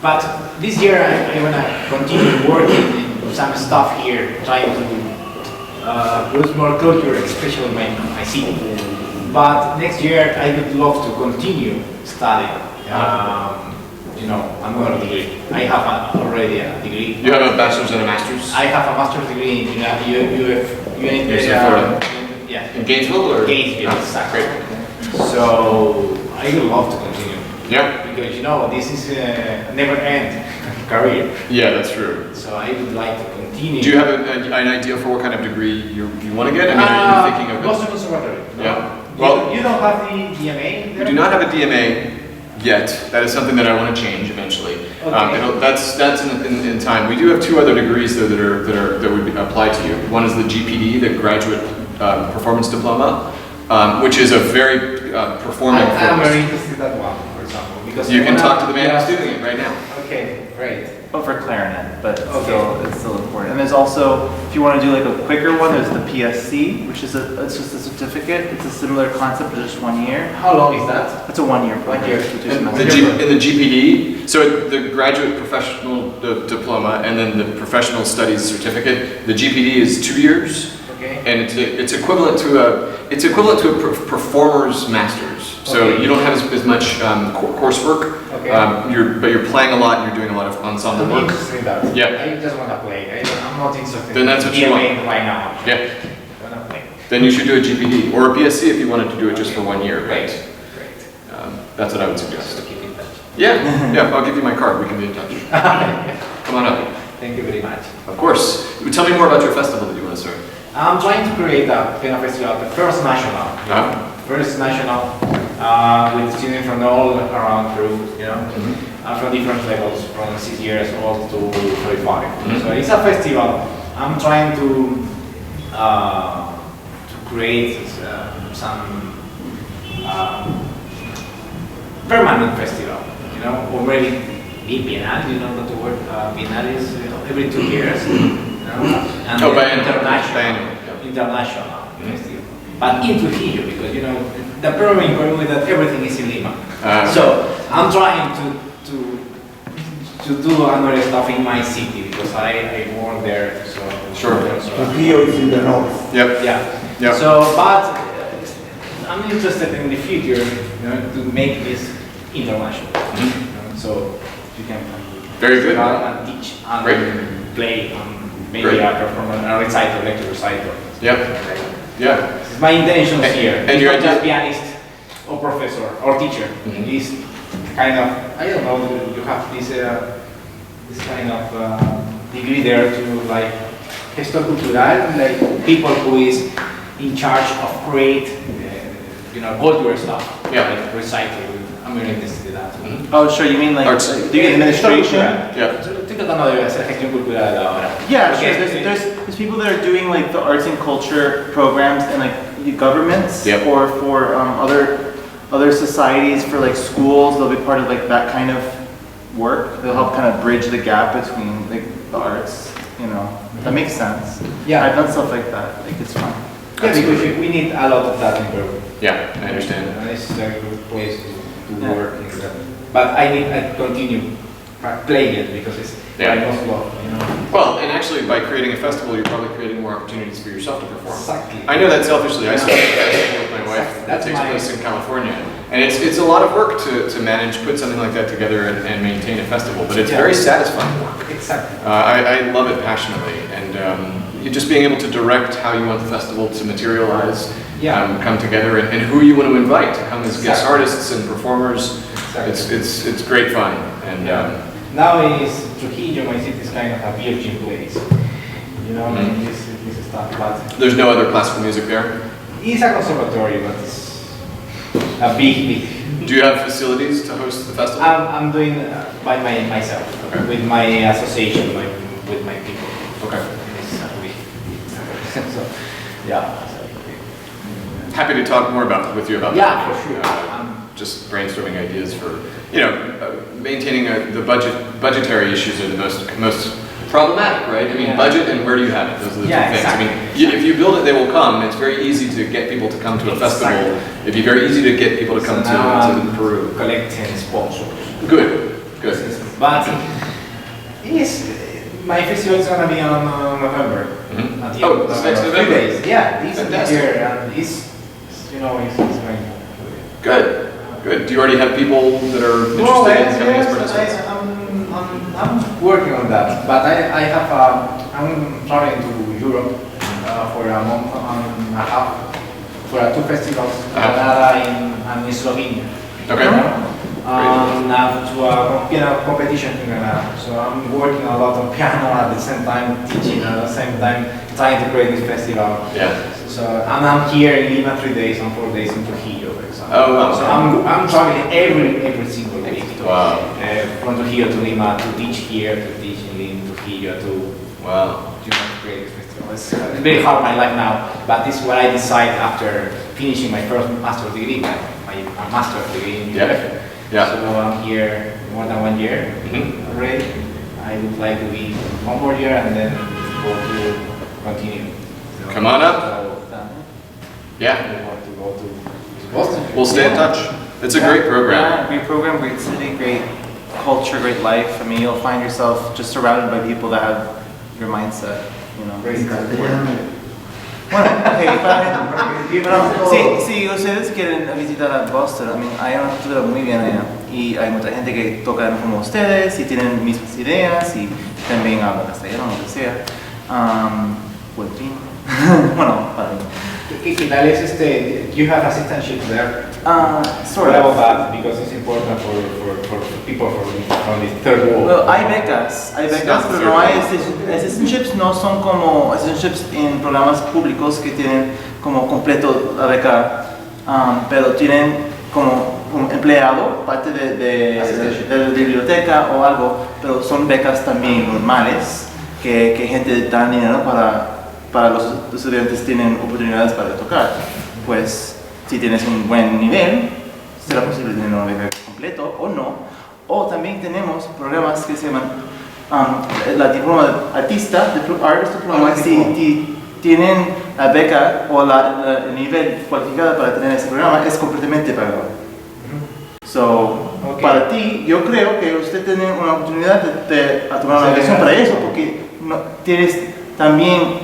but this year I want to continue working in some stuff here, trying to produce more culture, especially my city. But next year I would love to continue studying. Another degree. I have already a degree. You have a bachelor's and a master's? I have a master's degree in UF, University of Florida. Yeah. In Gainesville or? Gainesville, Oh, exactly. Great. So I would love to continue. Yeah. Because you know, this is a never-end career. Yeah, that's true. So I would like to continue. Do you have an idea for what kind of degree you want to get? I mean, are you thinking of Boston Conservatory. No? Yeah. Well, You don't have the DMA there? we do not have a DMA yet. That is something that I want to change eventually. Okay. That's in time. We do have two other degrees though that would apply to you. One is the GPD, the Graduate Performance Diploma, which is a very performing I'm focus. very interested in that one, for example. Because You I can wanna- talk to the man yeah. who's doing it right now. Okay, great. Oh, for clarinet, but Okay. it's still important. And there's also, if you want to do like a quicker one, there's the PSC, which is it's just a certificate. It's a similar concept, but just 1 year. How long is that? It's a 1 year program. 1 year. which is And nice. in the GPD, so the Graduate Professional Diploma and then the Professional Studies Certificate, the GPD is 2 years. Okay. And it's equivalent to a performer's master's. So Okay. you don't have as much coursework. Okay. But you're playing a lot and you're doing a lot of ensemble I'm work. interested in that. Yeah. I just want to play. I'm not interested Then that's in what you DMA right now. Yeah. I want to play. Then you should do a GPD or a BSc if you wanted to do it just for 1 year. Great. Right? Great. That's what I would Just suggest. to keep in touch. Yeah. Yeah. I'll give you my card. We can be in touch. Come on up. Thank you very much. Of course. Tell me more about your festival that you want to start. I'm trying to create a piano festival, the first national. First national, with students from all around Peru, you know, from different levels, from 6 years old to 35. So it's a festival. I'm trying to create some permanent festival, you know, already biennial, you know what the word biennial is, every 2 years, you know, and biennial. international, Biennial, international festival. But in Trujillo, because you know, the problem in Peru is that everything is in Lima. So I'm trying to do another stuff in my city because I work there. So Sure. So, Trujillo is in the north. Yep. yeah. Yep. So, but I'm interested in the future, you know, to make this international. You know, so you can Very good. start and teach and Great. play and maybe Great. a performance, a recital, lecture recital. Yep. Yeah. This is my intentions here. And your It's not just idea- pianist or professor or teacher. Mhm. It's kind of, I don't know, you have this kind of degree there to like gestor cultural, like people who is in charge of create, you know, cultural stuff. Yeah. Like recital. I'm very interested in that. Oh, sure. You mean like Arts. doing administration? Yeah. Estoy tratando de hacer gestión cultural ahora. Yeah, Porque sure. There's people that are doing like the arts and culture programs in like governments Yep. or for other societies for like schools. They'll be part of like that kind of work. They'll help kind of bridge the gap between like the arts. You know, that makes sense. Yeah. I've done stuff like that. Like it's fun. Yeah, because we need a lot of that in Peru. Yeah. I understand. It's a good place to work in that. But I continue playing it because it's Yeah. my most love, you know. Well, and actually, by creating a festival, you're probably creating more opportunities for yourself to perform. Exactly. I know that selfishly. I started a festival with my wife that That's takes my- place in California, and it's a lot of work to manage, put something like that together, and maintain a festival. But it's Yeah. very satisfying work. Exactly. I love it passionately, and you just being able to direct how you want the festival to materialize, Yeah. come together, and who you want to invite to come as guest Exactly. artists and performers. Exactly. It's great fun, and Now is Trujillo, my city is kind of a virgin place. You know, Mhm. this stuff, but there's no other classical music there. it's a conservatory, but it's a big. Do you have facilities to host the festival? I'm doing by myself, Okay. with my association, with my people. Okay. It's a big. So, yeah. Happy to talk more with you about Yeah, that. for sure. Just brainstorming ideas for, maintaining the budgetary issues are the most problematic, right? I mean, Yeah. budget and where do you have it? Those are the Yeah, two things. exactly. I mean, if you build it, they will come. It's very easy to get people to come to a festival. Exactly. It'd be very easy to get people to come So now to I'm Peru. collecting sponsors. Good, good. But my festival is gonna be on November. Mhm. At the Oh, end of it's next November. November. 3 days. Yeah, this Fantastic. year, and it's going. Good, good. Do you already have people that are Well, interested in coming as participants? yes, I'm working on that, but I have I'm traveling to Europe for a month and a half for 2 festivals, Granada and in Slovenia. Okay. Now to a piano competition in Granada. So I'm working a lot on piano at the same time, teaching at the same time, trying to create this festival. Yeah. So and I'm here in Lima 3 days and 4 days in Trujillo, for example. Oh, wow. So I'm traveling every single week. Wow. From Trujillo to Lima to teach here, to teach in Lima, Trujillo to Wow. create this festival. It's very hard my life now, but this is what I decide after finishing my first master's degree, my master's degree in UNM. Yeah. So I'm here more than 1 year already. I would like to be 1 more year and then go to continue. So, Come on up. So, Yeah. I want to go to Boston. We'll stay in touch. It's a great program. Yeah, great program, great city, great culture, great life. I mean, you'll find yourself just surrounded by people that have your mindset, you know. Great. Bueno, si ustedes quieren visitar a Boston, I mean, hay una cultura muy bien allá y hay mucha gente que toca como ustedes y tienen mismas ideas y también hablan castellano, lo que sea. Buen fin. Bueno, para mí. ¿Qué tal es you have assistantship there? Sort What of. about that? Because it's important for people from the third world. Well, hay becas, pero no hay assistantships, no son como assistantships en programas públicos que tienen como completo la beca, pero tienen como un empleado, parte de la biblioteca o algo, pero son becas también normales, que gente da dinero para los estudiantes tienen oportunidades para tocar. Pues si tienes un buen nivel, será posible tener una beca completo o no. O también tenemos programas que se llaman la diploma de artista, artist diploma, si tienen la beca o el nivel cualificado para tener ese programa, es completamente pagado. So, para ti, yo creo que usted tiene una oportunidad de tomar una decisión para eso, porque tienes también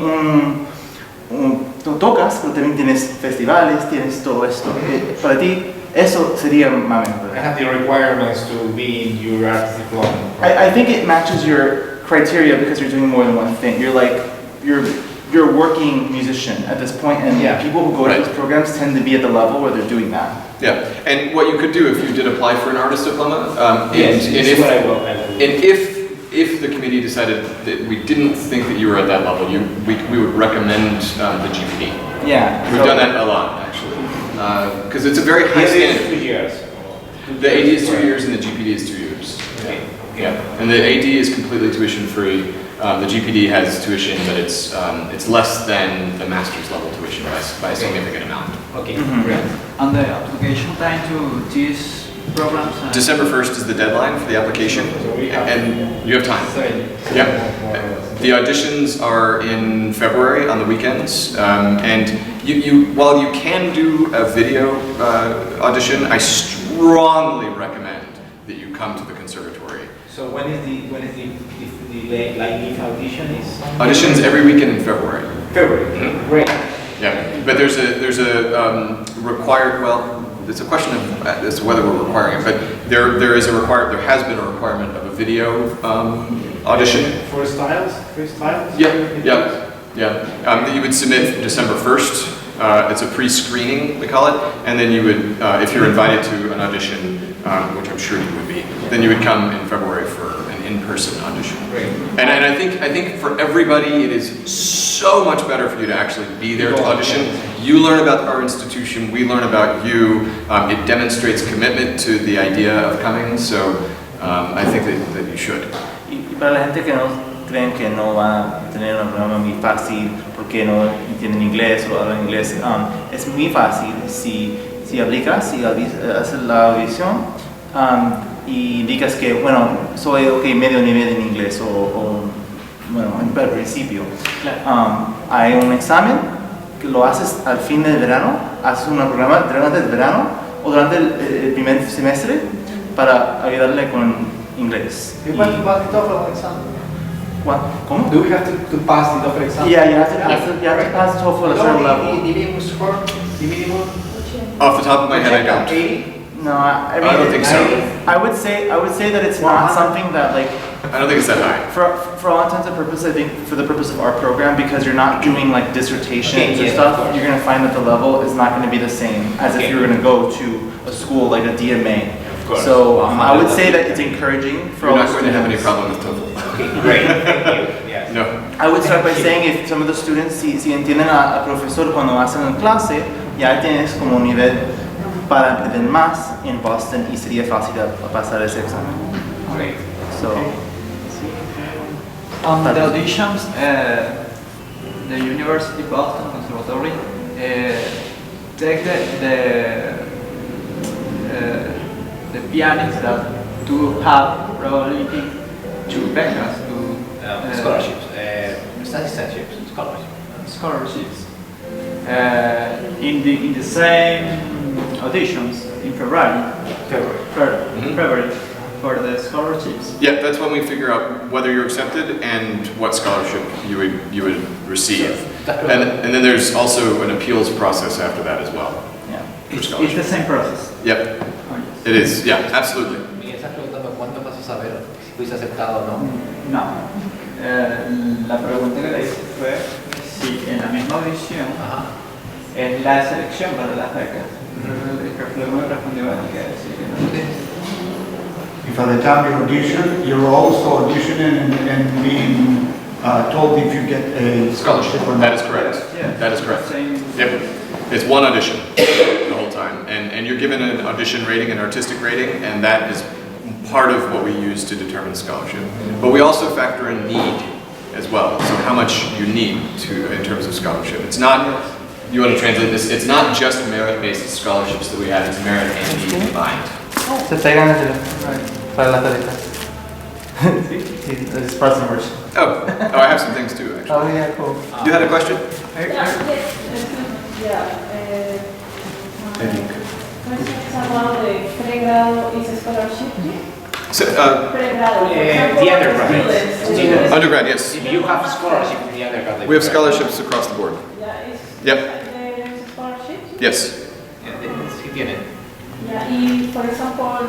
tú tocas, pero también tienes festivales, tienes todo esto. Para ti, eso sería más mejor. I have the requirements to be in your artist diploma. I think it matches your criteria because you're doing more than one thing. You're a working musician at this point, and people who go to these programs tend to be at the level where they're doing that. Yeah, and what you could do if you did apply for an artist diploma, Yes, and this is what I will. And if the committee decided that we didn't think that you were at that level, we would recommend the GPD. Yeah. We've done that a lot, actually, because it's a very high standard. 2 years. The AD is 2 years and the GPD is 2 years. Okay. Yeah, and the AD is completely tuition free. The GPD has tuition, but it's less than the master's level tuition by a significant amount. Okay, Mhm. great. And the application time to these programs? December 1st is the deadline for the application, So we have- and you have time. Yep. The auditions are in February on the weekends, and while you can do a video audition, I strongly recommend that you come to the conservatory. So when is the leave audition is? Auditions every weekend in February. February. Mhm. Great. Yeah, but there's a required, well, it's a question of as to whether we're requiring it, but there has been a requirement of a video audition. For styles? Yeah. That you would submit December 1st. It's a pre-screening, we call it, and then you would, if you're invited to an audition, which I'm sure you would be, then you would come in February for an in-person audition. Great. And I think for everybody, it is so much better for you to actually be there to audition. You learn about our institution, we learn about you. It demonstrates commitment to the idea of coming, so I think that you should. Y para la gente que no creen que no va a tener un programa muy fácil porque no entienden inglés o hablan inglés, es muy fácil si aplicas y haces la audición y indicas que, bueno, soy medio nivel en inglés o bueno, al principio. Hay un examen que lo haces al fin del verano, haces un programa durante el verano o durante el primer semestre para ayudarle con inglés. You have to pass the TOEFL exam. ¿Cómo? Do we have to pass the TOEFL exam? Yeah, you have to pass TOEFL at a certain level. The minimum score? The minimum? Off the top of my head, I don't. 80? No, I mean, I don't think so. I would say that it's not something that like I don't think it's that high. For all intents and purposes, I think for the purpose of our program, because you're not doing like dissertations and stuff, you're going to find that the level is not going to be the same as if you were going to go to a school like a DMA. So I would say that it's encouraging for all You're the not going to have any students. problem with TOEFL. Okay, great. Thank you. Yes. No. I would start by saying if some of the students, si entienden al profesor cuando hacen en clase, ya tienes como un nivel para aprender más en Boston y sería fácil pasar ese examen. Great. So, On the auditions, the University of Boston Conservatory take the pianists that do have probability to becas, to Scholarships, scholarships. scholarships in the same auditions in February for the scholarships. Yeah, that's when we figure out whether you're accepted and what scholarship you would receive. And then there's also an appeals process after that as well. Yeah, For it's scholarship. the same process. Yep, Oh, yes. it is. Yeah, absolutely. Miguel está preguntando cuándo vas a saber si fuiste aceptado o no. No. La pregunta que le hice fue si en la misma audición, Ajá. en la selección para las becas, luego me respondió que sí, que no. If at the time you audition, you're also auditioning and being told if you get a scholarship or not. That is correct. Yeah. That is correct. Same. Yep. It's one audition the whole time. And you're given an audition rating, an artistic rating, and that is part of what we use to determine scholarship. But we also factor in need as well. So how much you need in terms of scholarship. It's not, you want to translate this, it's not just merit-based scholarships that we have, it's merit and need combined. se pegan el teléfono para la tarjeta. Sí, it's person version. Oh, I have some things too, actually. Oh yeah, cool. You had a question? Hablado de pregrado y scholarship. So, Pregrado. The undergraduate. Students. undergrad, yes. If you have a scholarship in the undergrad, We have scholarships across the board. Yep. Scholarship. Yes. Sí tienen. Y, por ejemplo,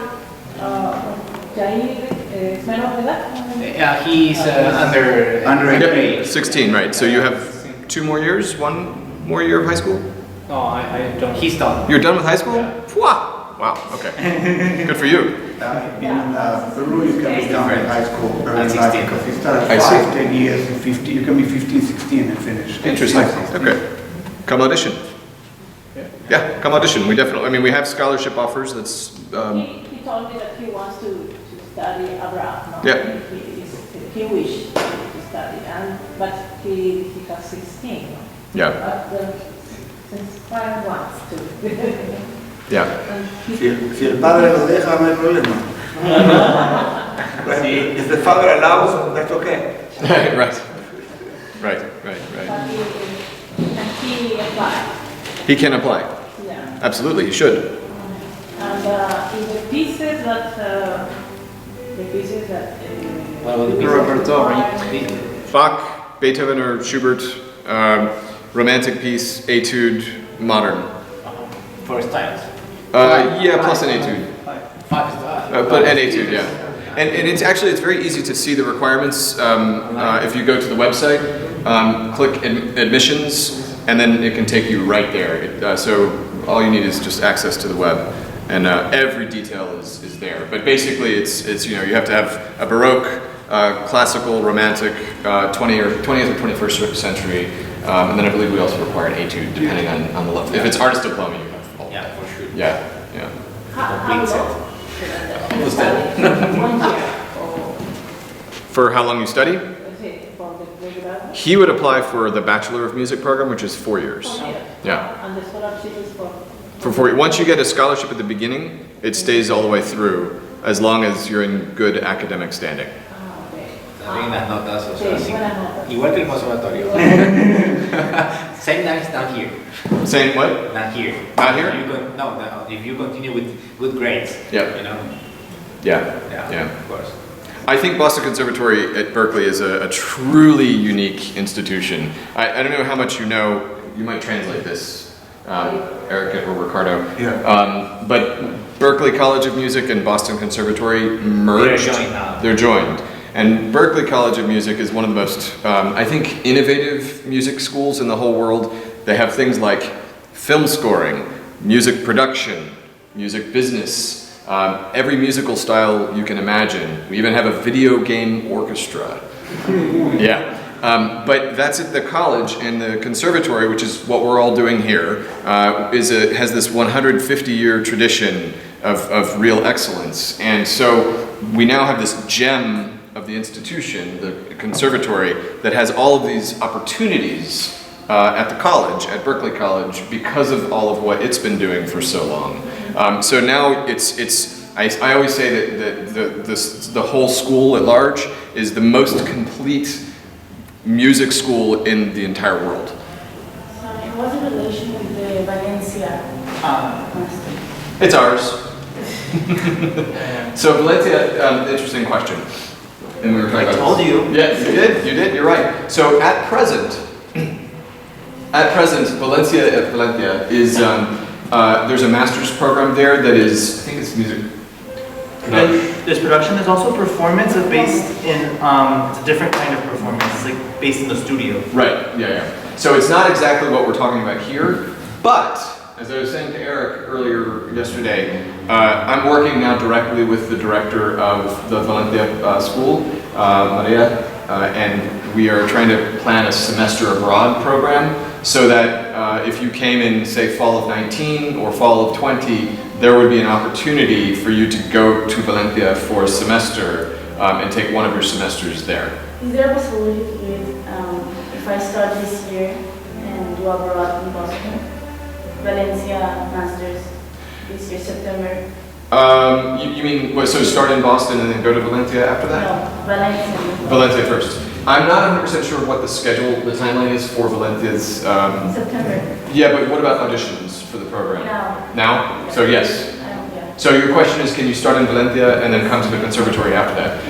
Jair es menor de edad. He's underage. Yep. 16, right. So you have 2 more years, 1 more year of high school? No, I don't. He's done. You're done with high school? Wow, okay. Good for you. In Peru, you can be done in high school very At light 16. because you start I at see. 5, 10 years, and 15. You can be 15, 16 and finish. Interesting. Okay. Come audition. Yeah, come audition. We definitely, I mean, we have scholarship offers. That's, He told me that he wants to study abroad. No? Yeah. He wished to study, but he has 16. yeah, But since 5 wants to. yeah. Si el padre lo deja, no hay problema. Right? If the father allows, that's okay. Right. But he applied. He can apply. Yeah. Absolutely, he should. And in the pieces that Well, the repertory. Bach, Beethoven or Schubert, romantic piece, etude, modern. for styles. Yeah, plus an etude. 5 stars. But an etude, yeah. And it's actually, it's very easy to see the requirements. If you go to the website, click admissions, and then it can take you right there. So all you need is just access to the web, and every detail is there. But basically, it's you know, you have to have a Baroque, classical, romantic, 20th or 21st century, and then I believe we also require an etude depending on the level. If it's artist diploma, you have all. Yeah, for sure. Yeah. how long? Who's that? 1 year or For how long you study? for the regular? He would apply for the Bachelor of Music program, which is 4 years. 4 years. Yeah. And the scholarship is for. For 4 once you get a scholarship at the beginning, it stays all the way through, as long as you're in good academic standing. Ah, okay. También las notas, o sea, Sí, sí. buenas notas. Igual que el conservatorio. Same nice down here. Saying what? Not here. Not here? No, if you continue with good grades. Yeah. You know? Yeah. Yeah. Of course. I think Boston Conservatory at Berkeley is a truly unique institution. I don't know how much you know. You might translate this, Erica or Ricardo. Yeah. But Berkeley College of Music and Boston Conservatory merged. They're joined now. They're joined. And Berklee College of Music is one of the most, I think, innovative music schools in the whole world. They have things like film scoring, music production, music business, every musical style you can imagine. We even have a video game orchestra. Yeah. But that's at the college, and the conservatory, which is what we're all doing here, has this 150-year tradition of real excellence. And so we now have this gem of the institution, the conservatory, that has all of these opportunities at the college, at Berklee College, because of all of what it's been doing for so long. So now I always say that the whole school at large is the most complete music school in the entire world. What's the relation with the Valencia master? It's ours. So Valencia, interesting question. And we were talking I told you. Yes, you did, you're right. So at present, Valencia is, there's a master's program there that is, I think it's music. There's production. There's also performance based in it's a different kind of performance. It's like based in the studio. Right. Yeah. So it's not exactly what we're talking about here, but as I was saying to Eric earlier yesterday, I'm working now directly with the director of the Valencia school, Maria, and we are trying to plan a semester abroad program so that if you came in, say, fall of 19 or fall of 20, there would be an opportunity for you to go to Valencia for a semester and take one of your semesters there. Is there a possibility to do it if I start this year and do abroad in Boston? Valencia Masters this year, September? You mean, what, so start in Boston and then go to Valencia after that? No, Valencia. Valencia first. I'm not 100% sure what the timeline is for Valencia's... September. Yeah, but what about auditions for the program? Now. Now? So yes. Yeah. So your question is, can you start in Valencia and then come to the conservatory after that?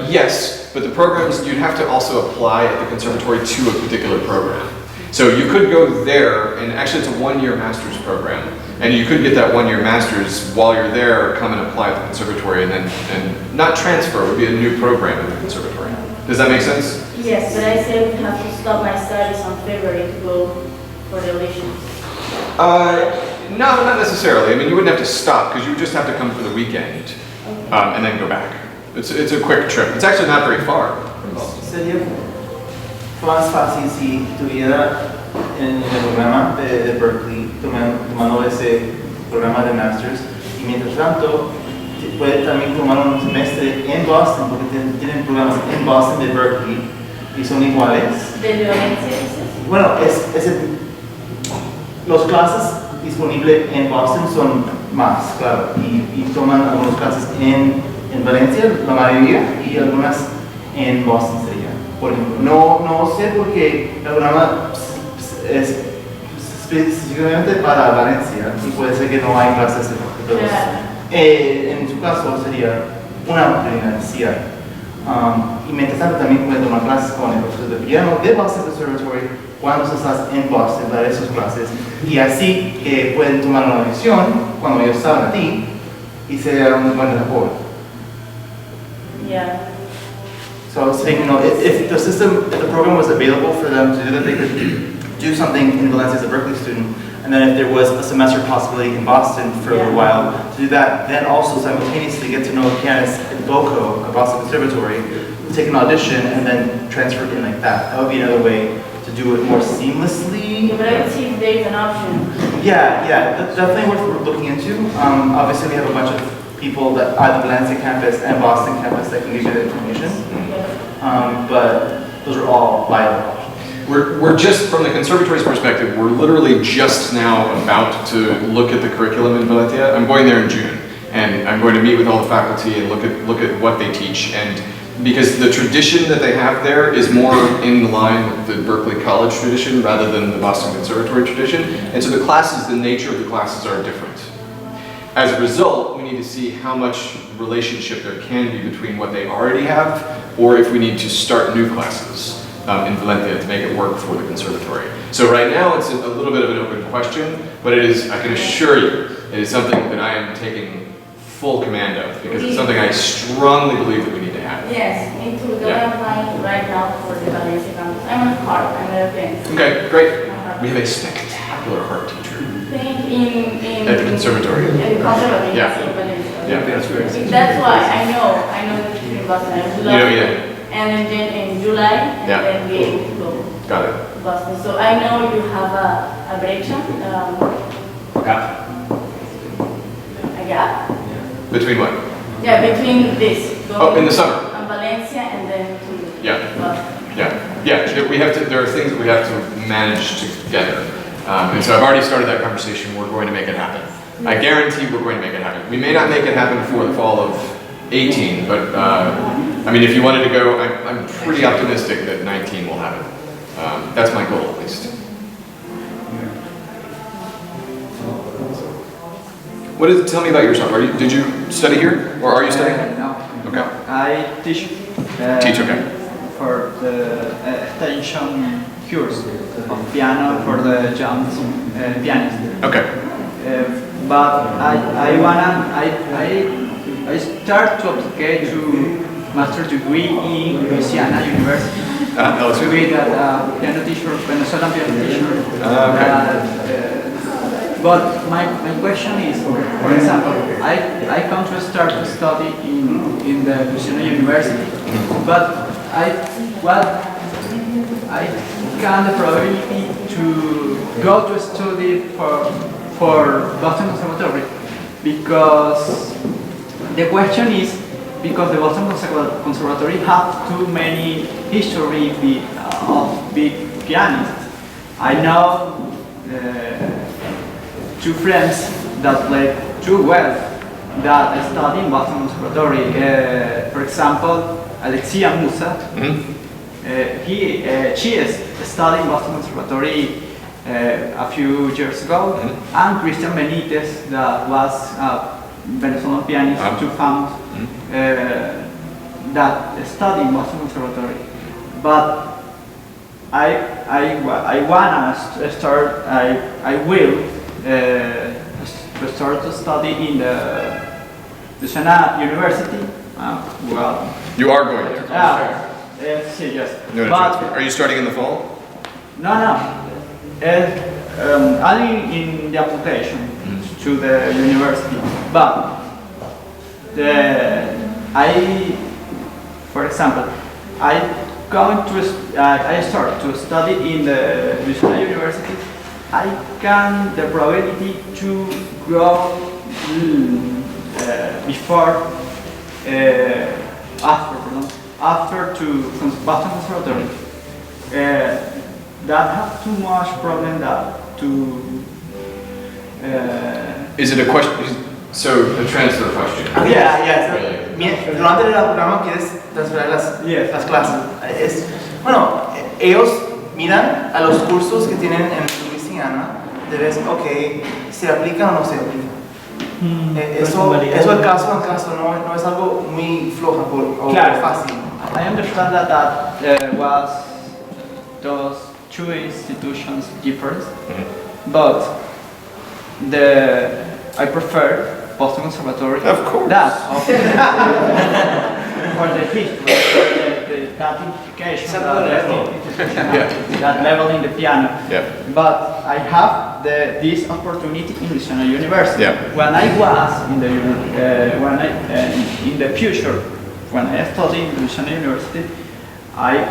Yes, but the programs, you'd have to also apply at the conservatory to a particular program. So you could go there, and actually it's a one-year master's program, and you could get that one-year master's while you're there, come and apply at the conservatory, and not transfer, it would be a new program at the conservatory. Does that make sense? Yes, but I say we have to stop my studies on February to go for the auditions. No, not necessarily. I mean, you wouldn't have to stop, because you would just have to come for the weekend, and then go back. It's a quick trip. It's actually not very far from Boston. Sería más fácil si estuviera en el programa de Berklee, tomando ese programa de Masters, y mientras tanto puede también tomar un semestre en Boston, porque tienen programas en Boston de Berklee y son iguales. ¿De Valencia dices? Bueno, los clases disponibles en Boston son más, claro, y toman algunas clases en Valencia, la mayoría, y algunas en Boston sería. Por ejemplo, no sé por qué el programa es específicamente para Valencia, y puede ser que no hay clases de todos. En su caso sería una oportunidad, sí hay. Y mientras tanto también pueden tomar clases con el profesor de piano de Boston Conservatory cuando estás en Boston, dar esas clases, y así que pueden tomar una audición cuando ellos saben a ti y sea un buen rapport. Yeah. So I was saying, if the program was available for them to do that, they could do something in Valencia as a Berklee student, and then if there was a semester possibility in Boston for a while, to do that, then also simultaneously get to know pianists in BOCO, at Boston Conservatory, take an audition, and then transfer in like that. That would be another way to do it more seamlessly. Yeah, but I would see if there's an option. Yeah, that's definitely worth looking into. Obviously, we have a bunch of people that are the Valencia campus and Boston campus that can give you the information. But those are all viable options. We're just, from the conservatory's perspective, we're literally just now about to look at the curriculum in Valencia. I'm going there in June, and I'm going to meet with all the faculty and look at what they teach. And because the tradition that they have there is more in line with the Berklee College tradition rather than the Boston Conservatory tradition. And so the nature of the classes are different. As a result, we need to see how much relationship there can be between what they already have, or if we need to start new classes in Valencia to make it work for the conservatory. So right now it's a little bit of an open question, but it is, I can assure you, it is something that I am taking full command of, because it's something I strongly believe that we need to have. Yes, me too. Though Yeah. I'm applying right now for the Valencia campus. I'm on heart, I'm an advanced. Okay, great. We have a spectacular art teacher. Think in At the Conservatorio. In Conservatorio. Yeah. in Valencia. Yeah, that's very That's why I know that you're in Boston. I would love and then in July, and Yeah. then we able to go Got it. to Boston. So I know you have a brecha, a gap. Between what? Yeah, between this. Oh, in the summer. And Valencia and then to Yeah. Boston. Yeah. We have to. There are things that we have to manage together, and so I've already started that conversation. We're going to make it happen. I guarantee we're going to make it happen. We may not make it happen before the fall of 18, but I mean, if you wanted to go, I'm pretty optimistic that 19 will happen. That's my goal, at least. Tell me about yourself. Did you study here, or are you studying? No. Okay. I teach. Teach, okay. For the extension course of piano for the young pianist. Okay. But I start to apply to master's degree in Louisiana University. To be that piano teacher, Venezuelan piano teacher. But my question is, for example, I come to start to study in the Louisiana University, but I can the probability to go to study for Boston Conservatory, because the question is, because the Boston Conservatory have too many history of big pianists. I know two friends that play too well that study in Boston Conservatory. For example, Alexia Musa. She is studying Boston Conservatory a few years ago, and Christian Benitez, that was a Venezuelan pianist, too famous, that studied Boston Conservatory. But I wanna start. I will start to study in the Louisiana University. Well, You are going there. Yes. No, But are you starting in the fall? no. Only in the application to the university. But for example, I start to study in the Louisiana University. The probability to grow after to Boston Conservatory. That have too much problem Is it a question? So a transfer question. Durante el programa quieres transferir las clases. Ellos miran a los cursos que tienen en Louisiana, de vez, ¿se aplica o no se aplica? Eso es caso en caso, no es algo muy floja o fácil. I understand that was those two institutions different, but I prefer Boston Conservatory. Of course. For the history, that implication, that level in the piano. Yeah. But I have this opportunity in Louisiana University. Yeah. When I was in the future, when I studied in Louisiana University, I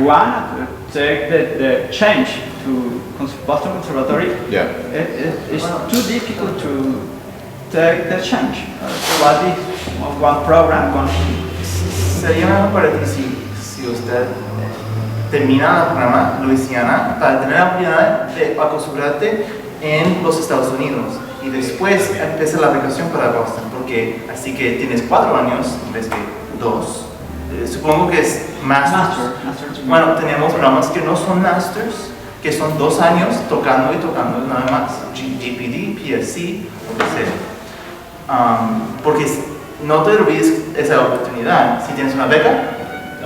want to take the change to Boston Conservatory. Yeah. It's too difficult to take the change. What is one program? Sería mejor para ti si usted termina el programa Louisiana para tener la oportunidad de acostumbrarte en los Estados Unidos y después empieza la aplicación para Boston, porque así que tienes 4 años en vez de 2. Supongo que es Master. Bueno, tenemos programas que no son Masters, que son 2 años tocando y tocando nada más, GPD, PSC, lo que sea. Porque no te olvides esa oportunidad. Si tienes una beca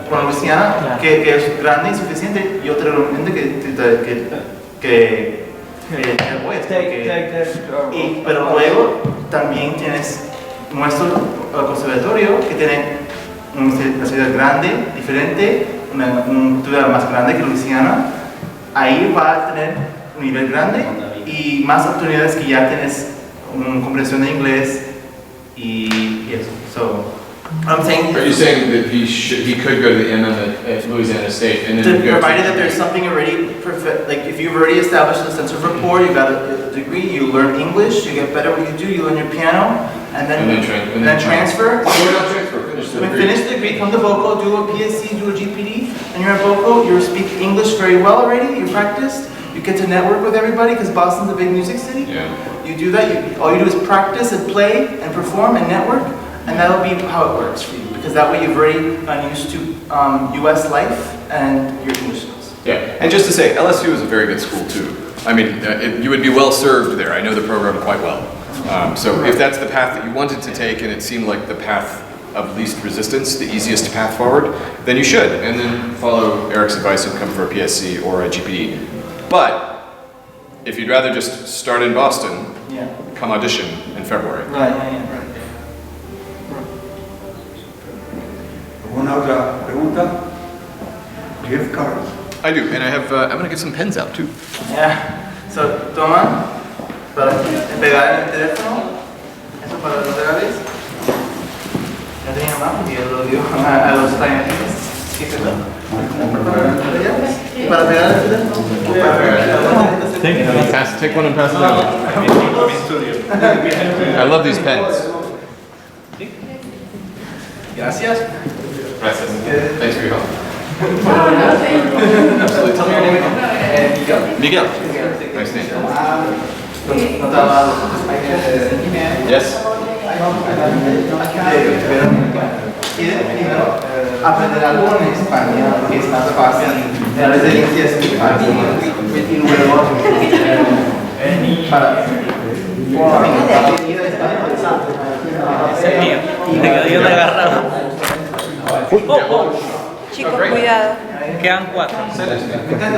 con la Louisiana que es grande y suficiente, yo te recomiendo que pero luego también tienes nuestro conservatorio que tiene una ciudad grande, diferente, una cultura más grande que Luisiana, ahí va a tener un nivel grande y más oportunidades que ya tienes una comprensión de inglés y eso. So, I'm saying. Are you saying that he could go to the MM at Louisiana State and then provided that there's something already perfect, like if you've already established a sense of rapport, you got a degree, you learn English, you get better at what you do, you learn your piano, and then transfer. Finish the degree, come to vocal, do a PSC, do a GPD, and you're at vocal. You speak English very well already. You practiced. You get to network with everybody because Boston's a big music city. Yeah. You do that. All you do is practice and play and perform and network. And that'll be how it works for you, because that way you've already gotten used to U.S. life and your English skills. Yeah, and just to say, LSU is a very good school too. I mean, you would be well served there. I know the program quite well. So if that's the path that you wanted to take and it seemed like the path of least resistance, the easiest path forward, then you should. And then follow Eric's advice and come for a PSC or a GPD. But if you'd rather just start in Boston, come audition in February. Right. ¿Alguna otra pregunta? Do you have cards? I do, and I have. I'm going to get some pens out too. Yeah. So, toma para pegar en el teléfono. Eso para los legales. Ya tenía más porque yo lo digo a los estudiantes. ¿Qué se da? Para pegar en el teléfono. Take one and pass it out. I love these pens. Gracias. Gracias. Thanks for your help. Absolutely. Tell me your name again. Miguel. Nice name. Yes. Aprender algo en español es más fácil. La resiliencia es muy fácil. Y luego para Chicos, cuidado. Quedan 4.